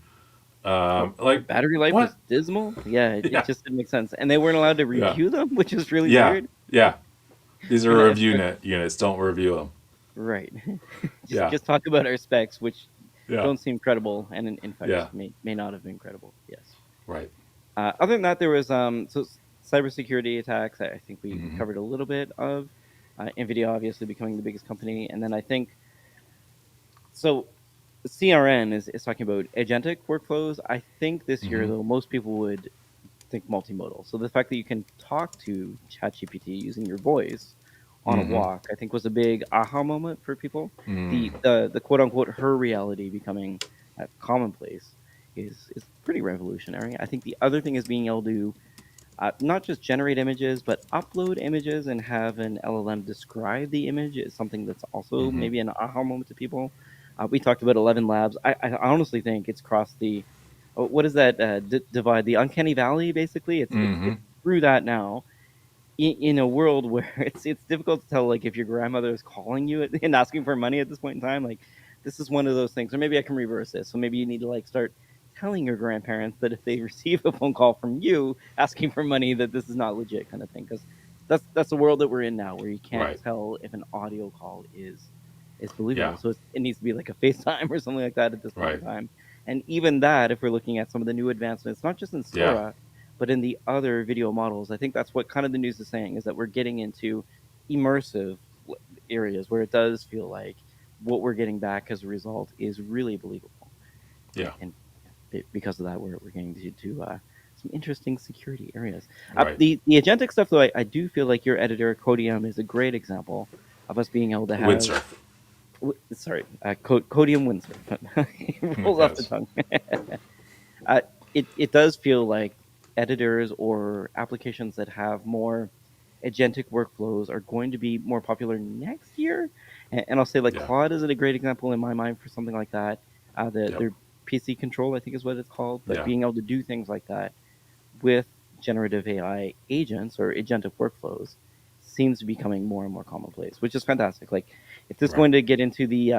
Oh, the like battery life was what? dismal. Yeah, it Yeah, just didn't make sense. And they weren't allowed to yeah, review them, which is really yeah, weird. yeah. These And are review units. Don't review them. right. just Yeah, just talk about our specs, which yeah, don't seem credible, and in fact yeah. may not have been credible. Yes. Right. Other than that, there was cybersecurity attacks. I think we Mm-hmm. covered a little bit of Nvidia obviously becoming the biggest company, and then I think so. CRN is talking about agentic workflows. I think this year, Mm-hmm. though, most people would think multimodal. So the fact that you can talk to ChatGPT using your voice on a Mm-hmm. walk, I think was a big aha moment for people. Mm. The quote unquote her reality becoming commonplace is pretty revolutionary. I think the other thing is being able to not just generate images, but upload images and have an LLM describe the image is something that's also Mm-hmm. maybe an aha moment to people. We talked about 11 Labs. I honestly think it's crossed the what is that divide? The uncanny valley, basically. Mm-hmm. It's through that now in a world where it's difficult to tell like if your grandmother is calling you and asking for money at this point in time. Like this is one of those things, or maybe I can reverse this. So maybe you need to like start telling your grandparents that if they receive a phone call from you asking for money, that this is not legit, kind of thing. Because that's the world that we're in now, where you can't Right. tell if an audio call is Yeah. believable. So it needs to be like a FaceTime or something like that at this point in Right. time. And even that, if we're looking at some of the new advancements, not just in Yeah. Sora, but in the other video models, I think that's what kind of the news is saying, is that we're getting into immersive areas where it does feel like what we're getting back as a result is really believable. Yeah. And because of that, we're getting to some interesting security areas. Right. The agentic stuff, though, I do feel like your editor, Codium, is a great example of us being able to have. Windsurf. Sorry, Codium Windsurf. Rolls off the Yes. tongue. It does feel like editors or applications that have more agentic workflows are going to be more popular next year. And I'll say like Yeah. Claude is a great example in my mind for something like that. Yep. Their PC control, I think, is what it's called. But Yeah. being able to do things like that with generative AI agents or agentic workflows seems to be becoming more and more commonplace, which is fantastic. Like if this is Right. going to get into the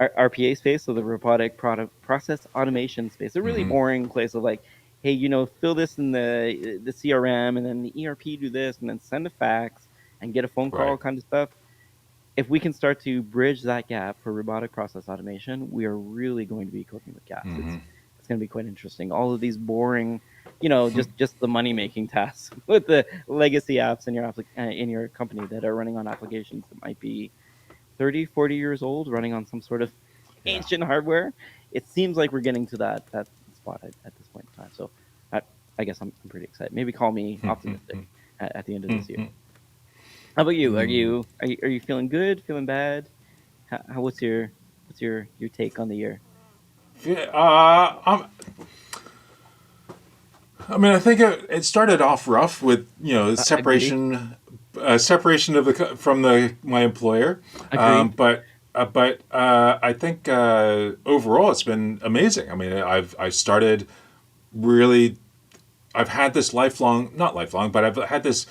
RPA space, so the robotic product process automation space, a really Mm-hmm. boring place of like, hey, fill this in the CRM and then the ERP do this and then send a fax and get a phone call Right. kind of stuff. If we can start to bridge that gap for robotic process automation, we are really going to be cooking with gas. Mm-hmm. It's going to be quite interesting. All of these boring, just the money making tasks with the legacy apps in your company that are running on applications that might be 30, 40 years old, running on some sort of Yeah. ancient hardware. It seems like we're getting to that spot at this point in time. So I guess I'm pretty excited. Maybe call me optimistic at the end of this year. How about you? Are you feeling good? Feeling bad? What's your take on the year? Yeah, I mean, I think it started off rough with Agree. separation of from my employer, Agree. but I think overall it's been amazing. I mean, I started really. I've had this not lifelong, but I've had this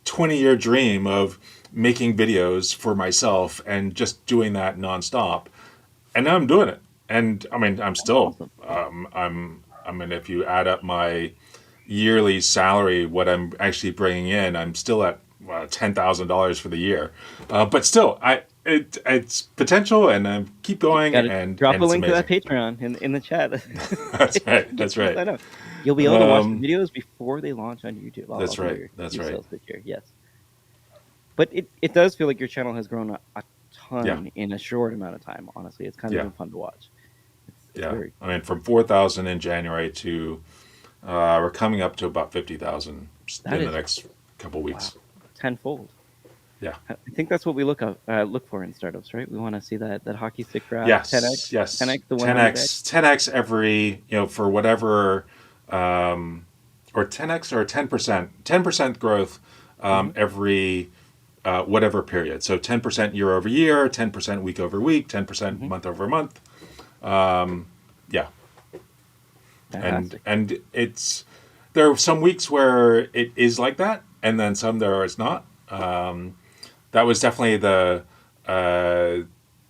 20-year dream of making videos for myself and just doing that nonstop, and now I'm doing it. And I mean, I'm still, Awesome. I mean, if you add up my yearly salary, what I'm actually bringing in, I'm still at $10,000 for the year. But still, it's potential, and keep going, Got to drop and a it's link to that amazing. Patreon in the chat. That's right. Get That's people right. sign up. You'll be able to watch the Um, videos before they launch on YouTube. I'll that's do right. your That's do right. sales pitch here. Yes, but it does feel like your channel has grown a Yeah. ton in a short amount of time. Honestly, it's kind of Yeah. been fun to watch. It's Yeah. very I mean, from 4,000 in January to we're coming up to about 50,000 that in the is next couple wow, weeks. tenfold. Yeah. I think that's what we look for in startups, right? We want to see that hockey stick graph, Yes. 10x, Yes. 10x to 100x. 10x every, for whatever, um, or 10x or 10%, 10% growth Hmm. every whatever period. So 10% year over year, 10% week over week, 10% Hmm. month over month. Yeah. Fantastic. And it's there are some weeks where it is like that, and then some there it's not. That was definitely uh,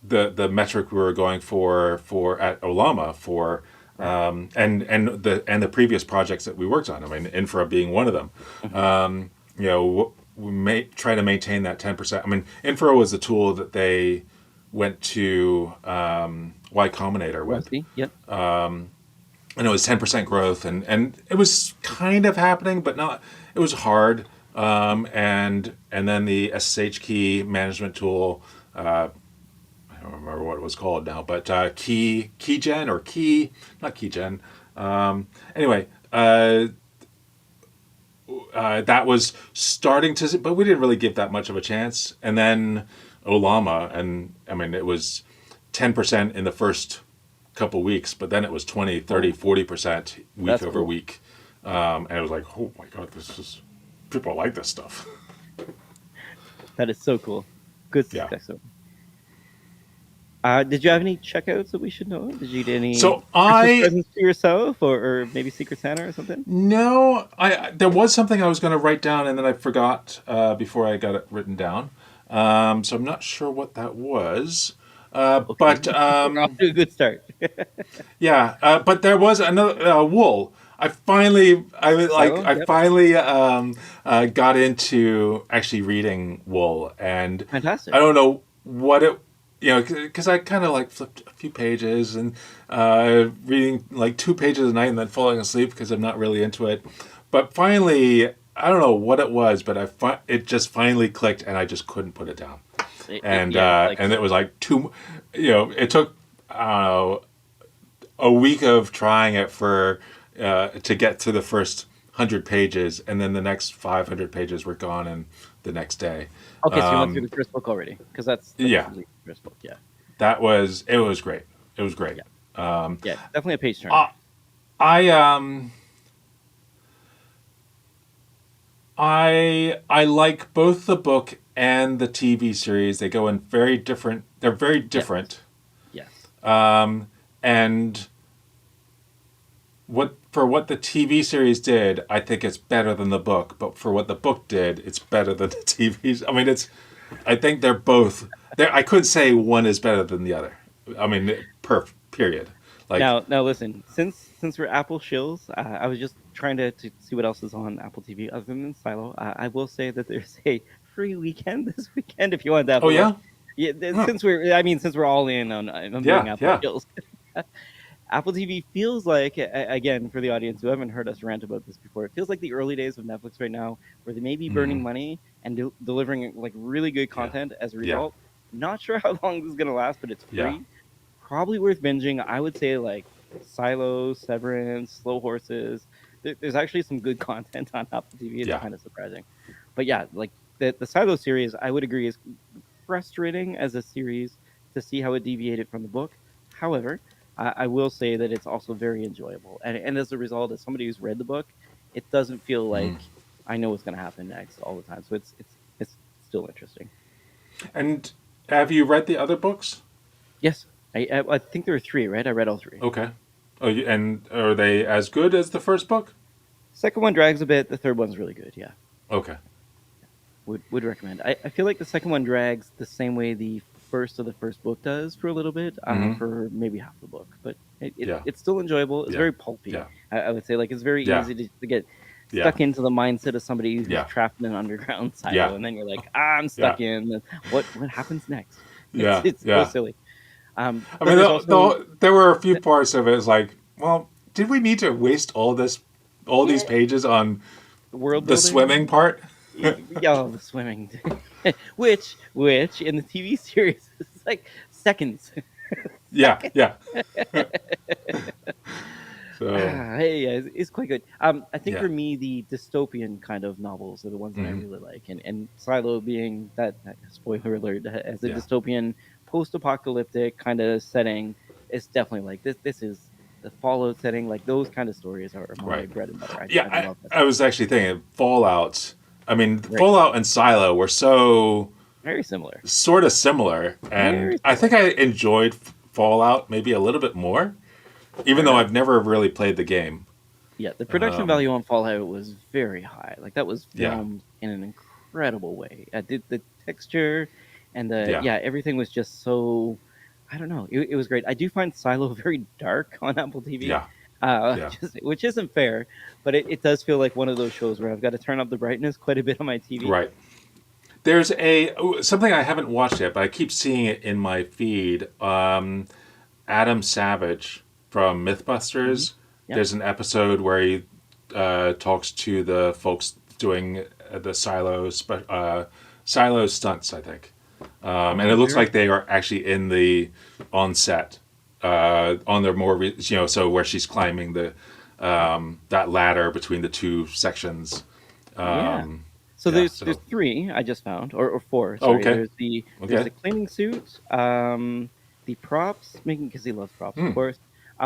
the metric we were going for at Olama for Right. and the previous projects that we worked on. I mean, Infra being one of them. Hmm. We may try to maintain that 10%. I mean, Infra was the tool that they went to Y Combinator with, Rusty. Yep. and it was 10% growth, and it was kind of happening, but not. It was hard. And then the SSH key management tool. I don't remember what it was called now, but Keygen or Key, not Keygen. Anyway, that was starting to, but we didn't really give that much of a chance. And then Olama, and I mean, it was 10% in the first couple weeks, but then it was 20, 30, Oh, 40% week that's over cool. week. And it was like, oh my God, this is, people like this stuff. That is so cool. Good Yeah. success. Did you have any checkouts that we should know? Did you get any So Christmas I, presents to yourself, or maybe Secret Santa or something? no, there was something I was going to write down and then I forgot before I got it written down. So I'm not sure what that was. Okay, But we're off to a good start. Yeah, but there was another wool. I Yep, finally got into actually reading Wool, and fantastic. I don't know what it, because I kind of like flipped a few pages and reading like 2 pages a night and then falling asleep because I'm not really into it. But finally, I don't know what it was, but it just finally clicked, and I just couldn't put it down. Yeah, like And it was like it took I don't know a week of trying it for to get to the first 100 pages, and then the next 500 pages were gone, and the next day. okay. So you went through the first book already, because that's Yeah, usually the first book. Yeah, it was great. It was great. yeah, yeah. Definitely a page turner. I um I like both the book and the TV series. They go in very different. They're very Yes, different, yes. and what the TV series did, I think it's better than the book. But for what the book did, it's better than the TV. I mean, I think they're both. I couldn't say one is better than the other. I mean, period. Like, Now listen. Since we're Apple shills, I was just trying to see what else is on Apple TV other than Silo. I will say that there's a free weekend this weekend if you want to have oh a look. yeah, Yeah, huh. since we're all in on being Yeah, Apple yeah. shills. Apple TV feels like, again, for the audience who haven't heard us rant about this before, it feels like the early days of Netflix right now, where they may be burning money and delivering like really good Yeah, content as a yeah, result. Not sure how long this is gonna last, but it's yeah. free. Probably worth binging. I would say like Silo, Severance, Slow Horses. There's actually some good content on Apple TV. It's Yeah. kind of surprising, but yeah, like the Silo series, I would agree is frustrating as a series to see how it deviated from the book. However, I will say that it's also very enjoyable, and as a result, as somebody who's read the book, it doesn't feel like I know what's going to happen next all the time. So it's still interesting. And have you read the other books? Yes, I think there were three, right? I read all three. Okay. Oh, and are they as good as the first book? Second one drags a bit. The third one's really good. Yeah, Okay. would recommend. I feel like the second one drags the same way the first of the first book does for a little bit, for maybe half the book, but Yeah. it's still enjoyable. It's Yeah. very pulpy. Yeah. I would say like it's very Yeah. easy to get Yeah. stuck into the mindset of somebody who's Yeah. trapped in an underground Yeah. silo, and then you're like, I'm Yeah. stuck in. What happens next? Yeah, It's so yeah. silly. I But mean, there's also there were a few parts of it. It's like, well, did we need to waste all these yeah, pages on world the building. swimming part? Yeah, the swimming, which in the TV series is like seconds. Yeah, Seconds. yeah. So, Hey, yeah, it's quite good. I think yeah. for me, the dystopian kind of novels are the ones that I Hmm. really like, and Silo being that spoiler alert as a Yeah. dystopian post-apocalyptic kind of setting is definitely like this. This is the Fallout setting. Like those kind of stories are my Right. bread and butter. Yeah, I love that I stuff. was actually thinking Fallout. I mean, Right, Fallout and Silo were so very similar. sort of similar, and Very I think similar. I enjoyed Fallout maybe a little bit more, even Fair though enough. I've never really played the game. Yeah, the production Um, value on Fallout was very high. Like that was yeah, filmed in an incredible way. The texture and the yeah, yeah, everything was just so I don't know. It was great. I do find Silo very dark on Apple TV, yeah, yeah. which isn't fair, but it does feel like one of those shows where I've got to turn up the brightness quite a bit on my TV. Right. There's something I haven't watched yet, but I keep seeing it in my feed. Adam Savage from Hmm. MythBusters. Yeah. There's an episode where he talks to the folks doing the silo stunts, I think, and Oh, it looks very like they are actually in the on set on their so where she's climbing the that ladder between the two sections. yeah. Um, So yeah. there's So three I just found, or four. oh, Sorry, okay, there's okay. the cleaning suit, the props, making because he loves props, of Hmm. course.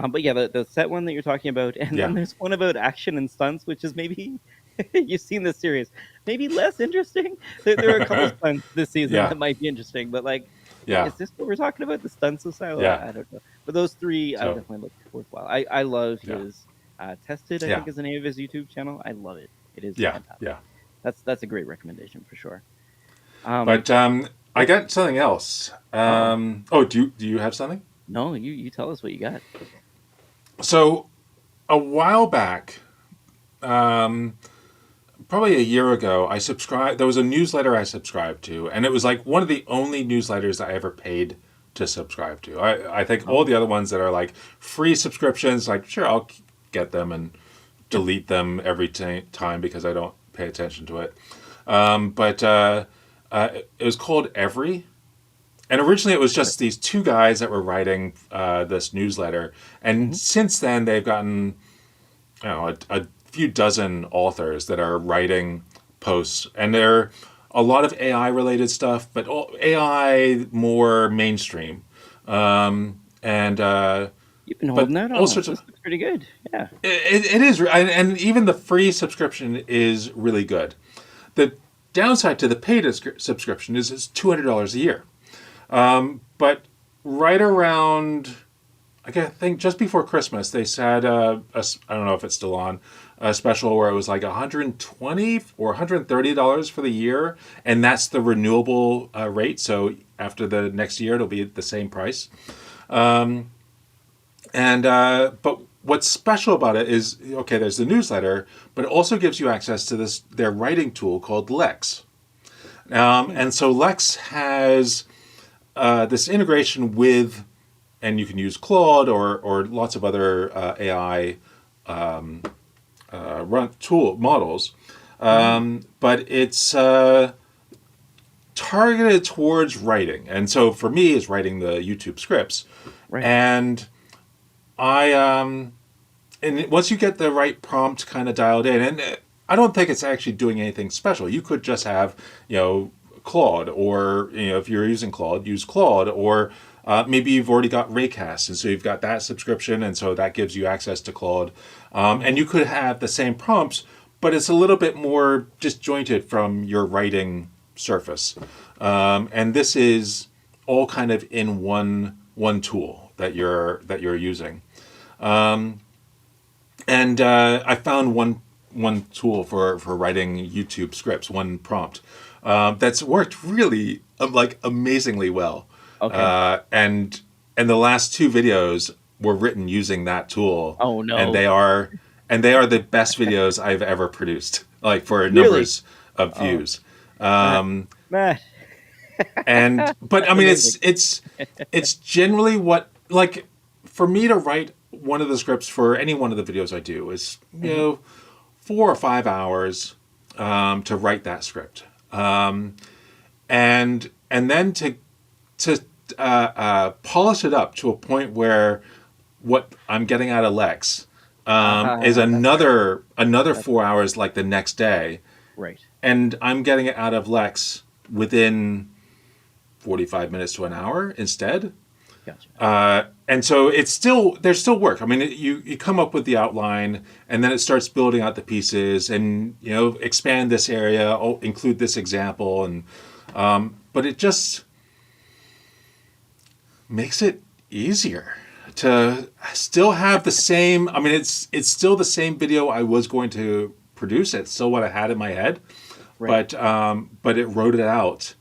But yeah, the set one that you're talking about, and then Yeah. there's one about action and stunts, which is maybe you've seen this series, maybe less interesting. There are a couple stunts this season Yeah. that might be interesting, but like, Yeah. is this what we're talking about? The stunts of Silo? Yeah. I don't know. But those three So definitely look worthwhile. I love yeah. his Tested, I Yeah. think is the name of his YouTube channel. I love it. It is Yeah. fantastic. Yeah. That's a great recommendation for sure. Um, But I oh, got something else. uh-oh. Oh, do you have something? No, you tell us what you got. So a while back, probably a year ago, I subscribed. There was a newsletter I subscribed to, and it was like one of the only newsletters that I ever paid to subscribe to. I think all Oh, the other ones that are like free subscriptions, like sure I'll get them and yeah. delete them every time because I don't pay attention to it. But it was called Every. And originally, it was just these two guys that were writing this newsletter, and Hmm. since then they've gotten a few dozen authors that are writing posts, and they're a lot of AI related stuff, but AI more mainstream, and You've been but holding out all on us. sorts of This looks pretty good. Yeah. it is, and even the free subscription is really good. The downside to the paid subscription is it's $200 a year. But right around, I think just before Christmas, they had I don't know if it's still on, a special where it was like $120 or $130 for the year, and that's the renewable rate. So after the next year, it'll be the same price. And but what's special about it is okay. There's the newsletter, but it also gives you access to this their writing tool called Lex. Hmm. And so Lex has this integration with, and you can use Claude or lots of other AI run tool models, Hmm. but it's targeted towards writing. And so for me, it's writing the YouTube scripts, Right. and I and once you get the right prompt kind of dialed in, and I don't think it's actually doing anything special. You could just have, Claude, or if you're using Claude, use Claude, or maybe you've already got Raycast, and so you've got that subscription, and so that gives you access to Claude, Hmm. and you could have the same prompts, but it's a little bit more disjointed from your writing surface, and this is all kind of in one tool that you're using. And I found one tool for writing YouTube scripts, one prompt that's worked really like amazingly well. Okay. And the last two videos were written using that tool, Oh and no. they are the best videos I've ever produced, like for Really? numbers of Oh, views. Matt. Matt. But I That's mean, amazing. it's generally what, like, for me to write one of the scripts for any one of the videos I do is, Hmm. 4 or 5 hours to write that script, and then to polish it up to a point where what I'm getting out of Lex is That's right. another That's 4 hours like the next day, right. and I'm getting it out of Lex within 45 minutes to an hour instead. Gotcha. And so it's still there's still work. I mean, you come up with the outline, and then it starts building out the pieces, and expand this area, include this example, and but it just makes it easier to still have the same. I mean, it's still the same video I was going to produce. It's still what I had in my head, Right. but it wrote it out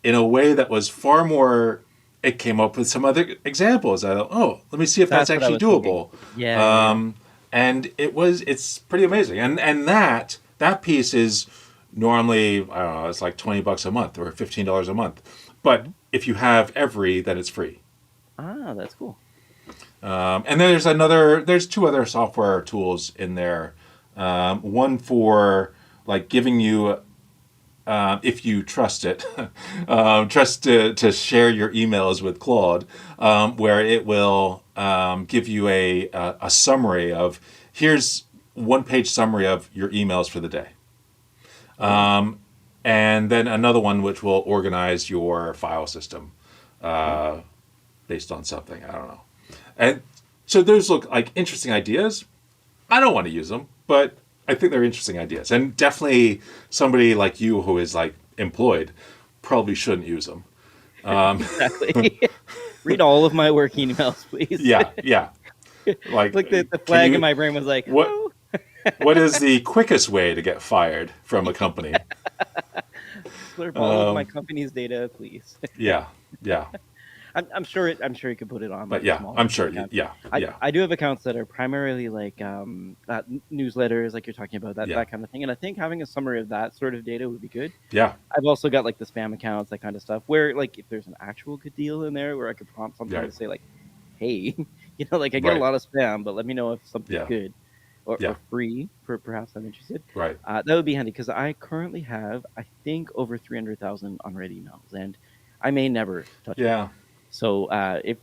in a way that was far more. It came up with some other examples. I thought, oh, let me see if that's That's what I actually was thinking. doable. Yeah, yeah. And it's pretty amazing. And that piece is normally, I don't know, it's like $20 a month or $15 a month. But Hmm. if you have every, then it's free. Ah, that's cool. And then there's two other software tools in there. One for like giving you, if you trust it, trust to share your emails with Claude, where it will give you a summary of, here's 1 page summary of your emails for the day. Oh, And then another one which will organize your file system right. based on something. I don't know. And so those look like interesting ideas. I don't want to use them, but I think they're interesting ideas. And definitely somebody like you who is like employed probably shouldn't use them. Exactly. Read all of my work emails, please. Yeah, yeah. Like, Like the can flag in you? my brain was like, What hello. what is the quickest way to get fired from a company? Slurp all of my company's data, please. Yeah, yeah. I'm sure I'm sure you could put it on But like a yeah, small I'm sure. account. Yeah, I yeah, I do have accounts that are primarily like newsletters, like you're talking about yeah, that kind of thing. And I think having a summary of that sort of data would be good. yeah, I've also got like the spam accounts, that kind of stuff, where like if there's an actual good deal in there, where I could prompt something right, to say like, hey, like I get a right. lot of spam, but let me know if something's Yeah, good or yeah, free. Perhaps I'm interested. right. That would be handy because I currently have, I think, over 300,000 unread emails, and I may never touch them. Yeah. So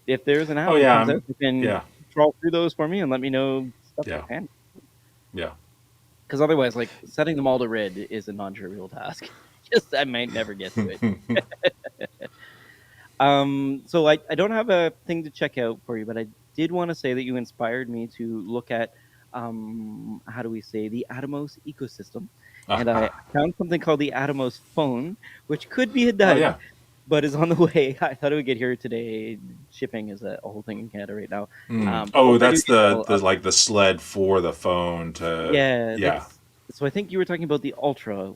if there's an Oh app that yeah. comes out that can Yeah, trawl through those for me and let me know stuff yeah, that's handy, yeah. because otherwise, like setting them all to red is a non-trivial task. Just I might never get to it. So I don't have a thing to check out for you, but I did want to say that you inspired me to look at, how do we say, the Atomos ecosystem, and I found something called the Atomos phone, which could be a Oh dud, yeah. but is on the way. I thought it would get here today. Shipping is a whole thing in Canada right now. But Oh, once I do that's get it, the like the sled for the phone to. yeah, Yeah, that's so. I think you were talking about the Ultra,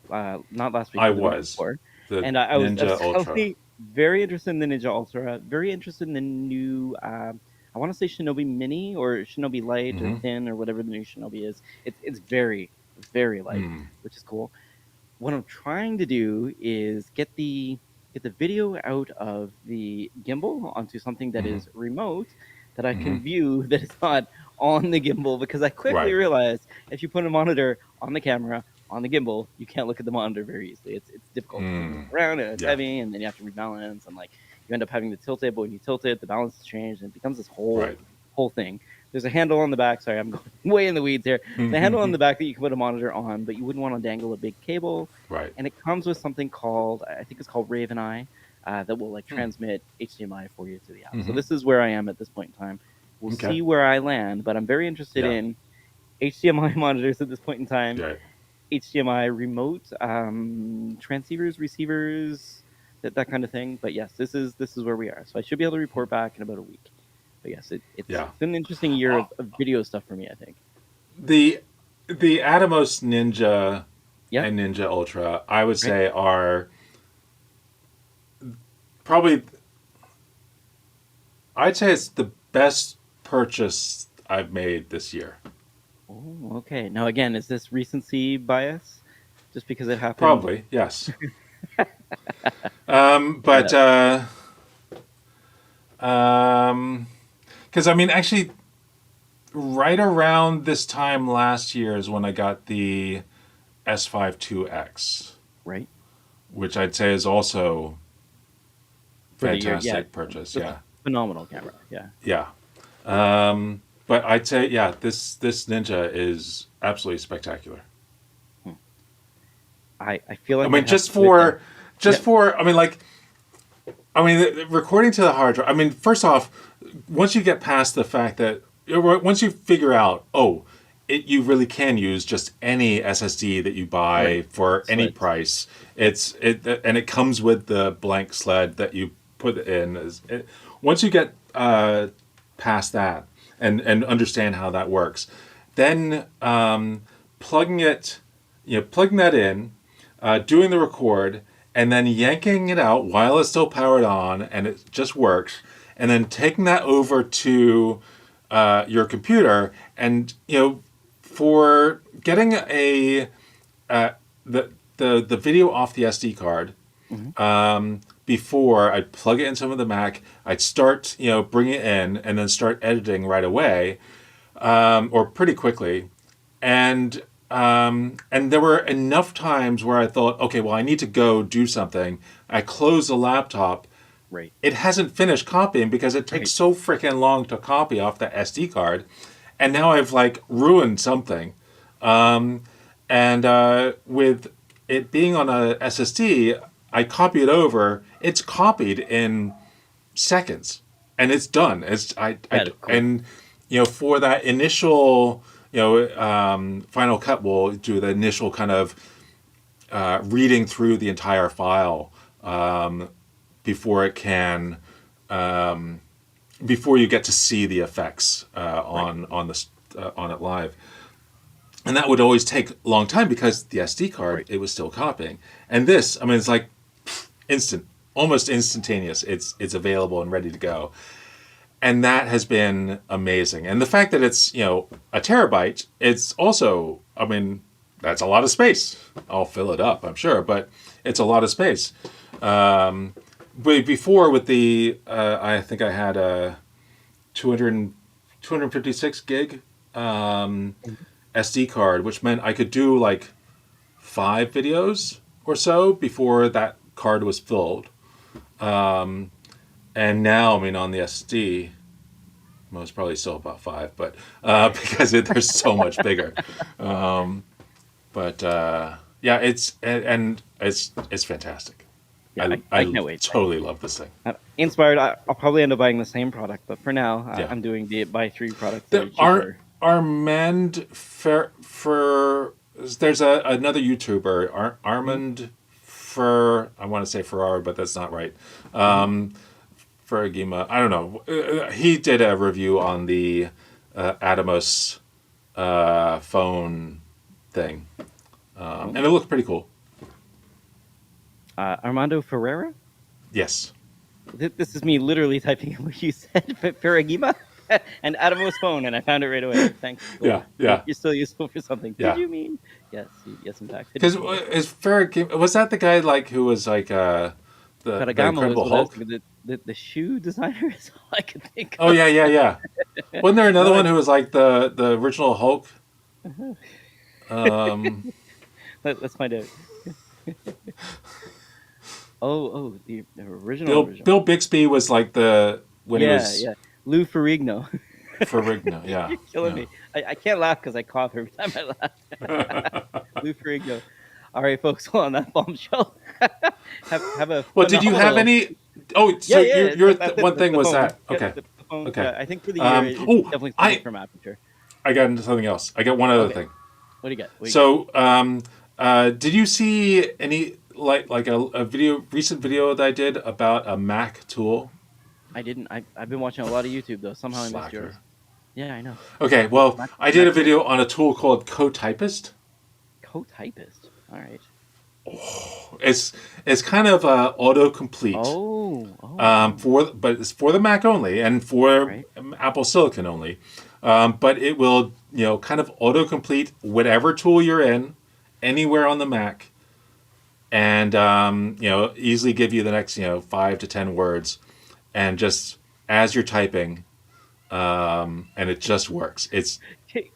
not last week, I but the week was before, the and I was Ninja Ultra. totally very interested in the Ninja Ultra, very interested in the new. I want to say Shinobi Mini or Shinobi Light or Mm-hmm. Thin or whatever the new Shinobi is. It's very light, Mm. which is cool. What I'm trying to do is get the video out of the gimbal onto something that Mm-hmm. is remote, that I Mm-hmm. can view, that is not on the gimbal, because I quickly Right. realized if you put a monitor on the camera on the gimbal, you can't look at the monitor very easily. It's difficult to move Mm. it around, and it's Yeah. heavy, and then you have to rebalance, and like you end up having to tilt it, but when you tilt it, the balance is changed, and it becomes this whole Right. whole thing. There's a handle on the back. Sorry, I'm going way in the weeds here. The handle on the back that you can put a monitor on, but you wouldn't want to dangle a big cable. Right. And it comes with something called, I think it's called Raven Eye, that will like transmit HDMI for you to the app. So Mm-hmm. this is where I am at this point in time. We'll Okay. see where I land, but I'm very interested Yeah. in HDMI monitors at this point in time, Right. HDMI remote, transceivers, receivers, that kind of thing. But yes, this is where we are. So I should be able to report back in about a week. But yes, it's Yeah. been an interesting year Uh, of video stuff for me, I think. the the Atomos Ninja Yeah, and Ninja Ultra, I would right. say, are probably. I'd say it's the best purchase I've made this year. Oh, okay. Now again, is this recency bias? Just because it happened? Probably, yes. But because I mean, actually, right around this time last year is when I got the S5 2X, Right. which I'd say is also For the year, yeah, fantastic purchase. it's Yeah, phenomenal camera. Yeah. yeah. But I'd say, yeah, this Ninja is absolutely spectacular. I feel I like mean, I'd have to put it down. Yeah. I mean, like, I mean, recording to the hard drive. I mean, first off, once you get past the fact that once you figure out, oh, you really can use just any SSD that you buy Right. for any Sleds. price. And it comes with the blank sled that you put in. Once you get past that and understand how that works, then plugging it, plugging that in, doing the record, and then yanking it out while it's still powered on and it just works, and then taking that over to your computer, and for getting the video off the SD card. Before I'd plug it into the Mac, I'd start bring it in and then start editing right away, or pretty quickly, and there were enough times where I thought, okay, well, I need to go do something. I close the laptop. Right. It hasn't finished copying because it takes Right. so freaking long to copy off the SD card, and now I've like ruined something. And with it being on a SSD, I copy it over. It's copied in seconds, and it's done. That is cool. And for that initial, Final Cut will do the initial kind of reading through the entire file before it can before you get to see the effects on it live. And that would always take a long time because the SD card, Right. it was still copying. And this, I mean, it's like instant, almost instantaneous. It's available and ready to go. And that has been amazing. And the fact that it's, a terabyte, it's also, I mean, that's a lot of space. I'll fill it up, I'm sure, but it's a lot of space. But before with the, I think I had a 256 gig SD card, which meant I could do like 5 videos or so before that card was filled. And now, I mean, on the SD, well, it's probably still about 5, but because they're so much bigger. But yeah, it's fantastic. Yeah, I can't wait. Totally love this thing. Inspired. I'll probably end up buying the same product, but for now, Yeah. I'm doing the buy 3 products that are The cheaper. Armand for there's another YouTuber Armand for I want to say Ferrari, but that's not right. Ferragima, I don't know. He did a review on the Atomos phone thing, and it looked pretty cool. Armando Ferreira. Yes. This is me literally typing in what you said, Ferragima, and Atomos phone, and I found it right away. Thanks. Cool. Yeah. You're still useful for something. Yeah. Did you mean? Yes, in fact. Because is Ferragima, was that the guy like who was like the Ferragamo Incredible was what I was Hulk? thinking. The shoe designer is all I could think Oh of. yeah. Wasn't there another one who was like the original Hulk? Let's find out. The original. Bill Bixby was like when he was Lou Ferrigno. Ferrigno. Yeah, You're killing me. I can't laugh because I cough every time I laugh. Lou Ferrigno. All right, folks. Well, on that bombshell, have a. Well, did you have any? Oh, so one thing was that. Okay. The phone, Okay. I think for the year, it's definitely something from Aperture. I got something else. I got one other thing. What do you got? So, did you see any like a recent video that I did about a Mac tool? I didn't. I've been watching a lot of YouTube though. Somehow I missed Slacker. yours. Yeah, I know. Okay, well, I did a video on a tool called CoTypist. CoTypist. All right. It's kind of autocomplete. But it's for the Mac only and for Apple Silicon only. But it will kind of autocomplete whatever tool you're in, anywhere on the Mac, and easily give you the next 5 to 10 words, and just as you're typing, and it just works. It's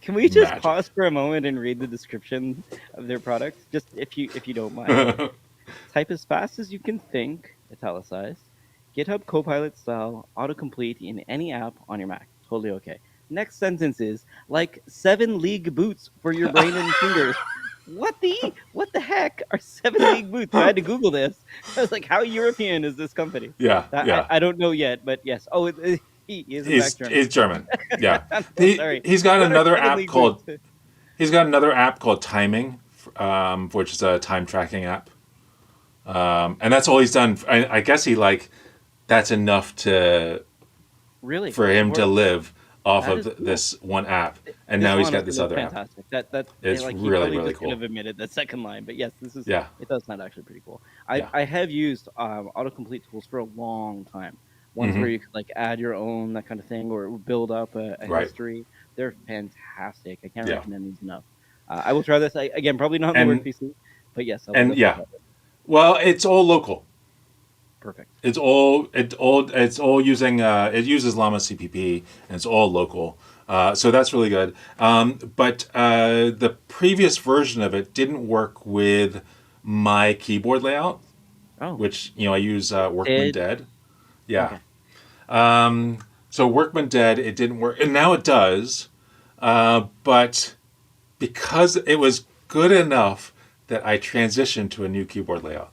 Can we just magic. pause for a moment and read the description of their product? Just if you don't mind. Type as fast as you can think, italicized. GitHub Copilot style, autocomplete in any app on your Mac. Totally okay. Next sentence is like 7 league boots for your brain and fingers. What the heck are 7 league boots? I had to Google this. I was like, how European is this company? Yeah, I, yeah. I don't know yet, but yes. Oh, he is in fact Is German. German. Yeah. I'm so sorry. He's got What are another seven app league boots? called Timing, which is a time tracking app. And that's all he's done. I guess that's enough Really? for him to Or live off that of is cool. this one app, and This now he's got honestly this looks other app. fantastic. It's Like he really probably really just could cool. have omitted that second line, but yes, Yeah, it does sound actually pretty cool. I yeah. I have used autocomplete tools for a long time. Ones Hmm. where you could like add your own that kind of thing or build up a Right. history. They're fantastic. I can't Yeah. recommend these enough. I will try this again, probably not in the work And PC, but yes, I will and definitely yeah. try this. Well, it's all local. Perfect. It's all using it uses Llama CPP, and it's all local. So that's really good. But the previous version of it didn't work with my keyboard layout, Oh, which I use Workman did Dead. Yeah. okay. So Workman Dead, it didn't work, and now it does. But because it was good enough that I transitioned to a new keyboard layout.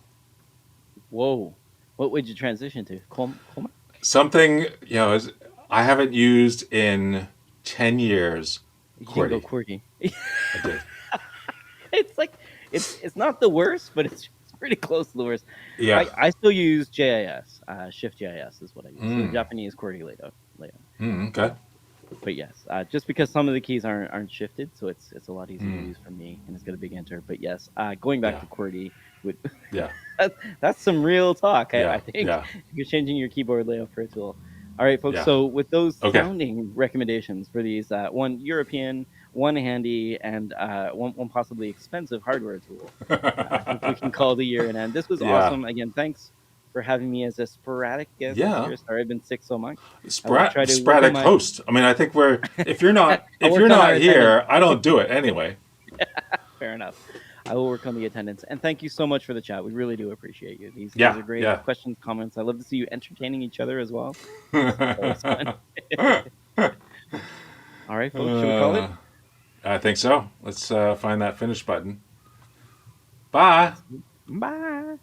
Whoa, what would you transition to? Coma? Something I haven't used in 10 years. You didn't go QWERTY. quirky. I did. It's like it's not the worst, but it's pretty close to the worst. Yeah. I still use JIS. Shift JIS is what I use. So the Mm. Japanese QWERTY layout. Okay. But yes, just because some of the keys aren't shifted, so it's a lot easier to Mm. use for me, and it's got a big enter. But yes, going back Yeah. to QWERTY, with Yeah. that's some real talk. I Yeah. think Yeah. you're changing your keyboard layout for a tool. All right, folks. Yeah. So with those Okay. sounding recommendations for these, one European, one handy, and one possibly expensive hardware tool, I think we can call the year an end. This was Yeah. awesome. Again, thanks for having me as a sporadic guest this Yeah. year. Sorry, I've been sick so much. I will try to work on Sporadic my. host. I mean, I think we're if you're not I'll if work you're on our not attendance. here, I don't do it anyway. Fair enough. I will work on the attendance. And thank you so much for the chat. We really do appreciate you. These Yeah. are great Yeah. questions, comments. I love to see you entertaining each other as well. It's always fun. All right, folks. Should we call it? I think so. Let's find that finish button. Bye. Bye.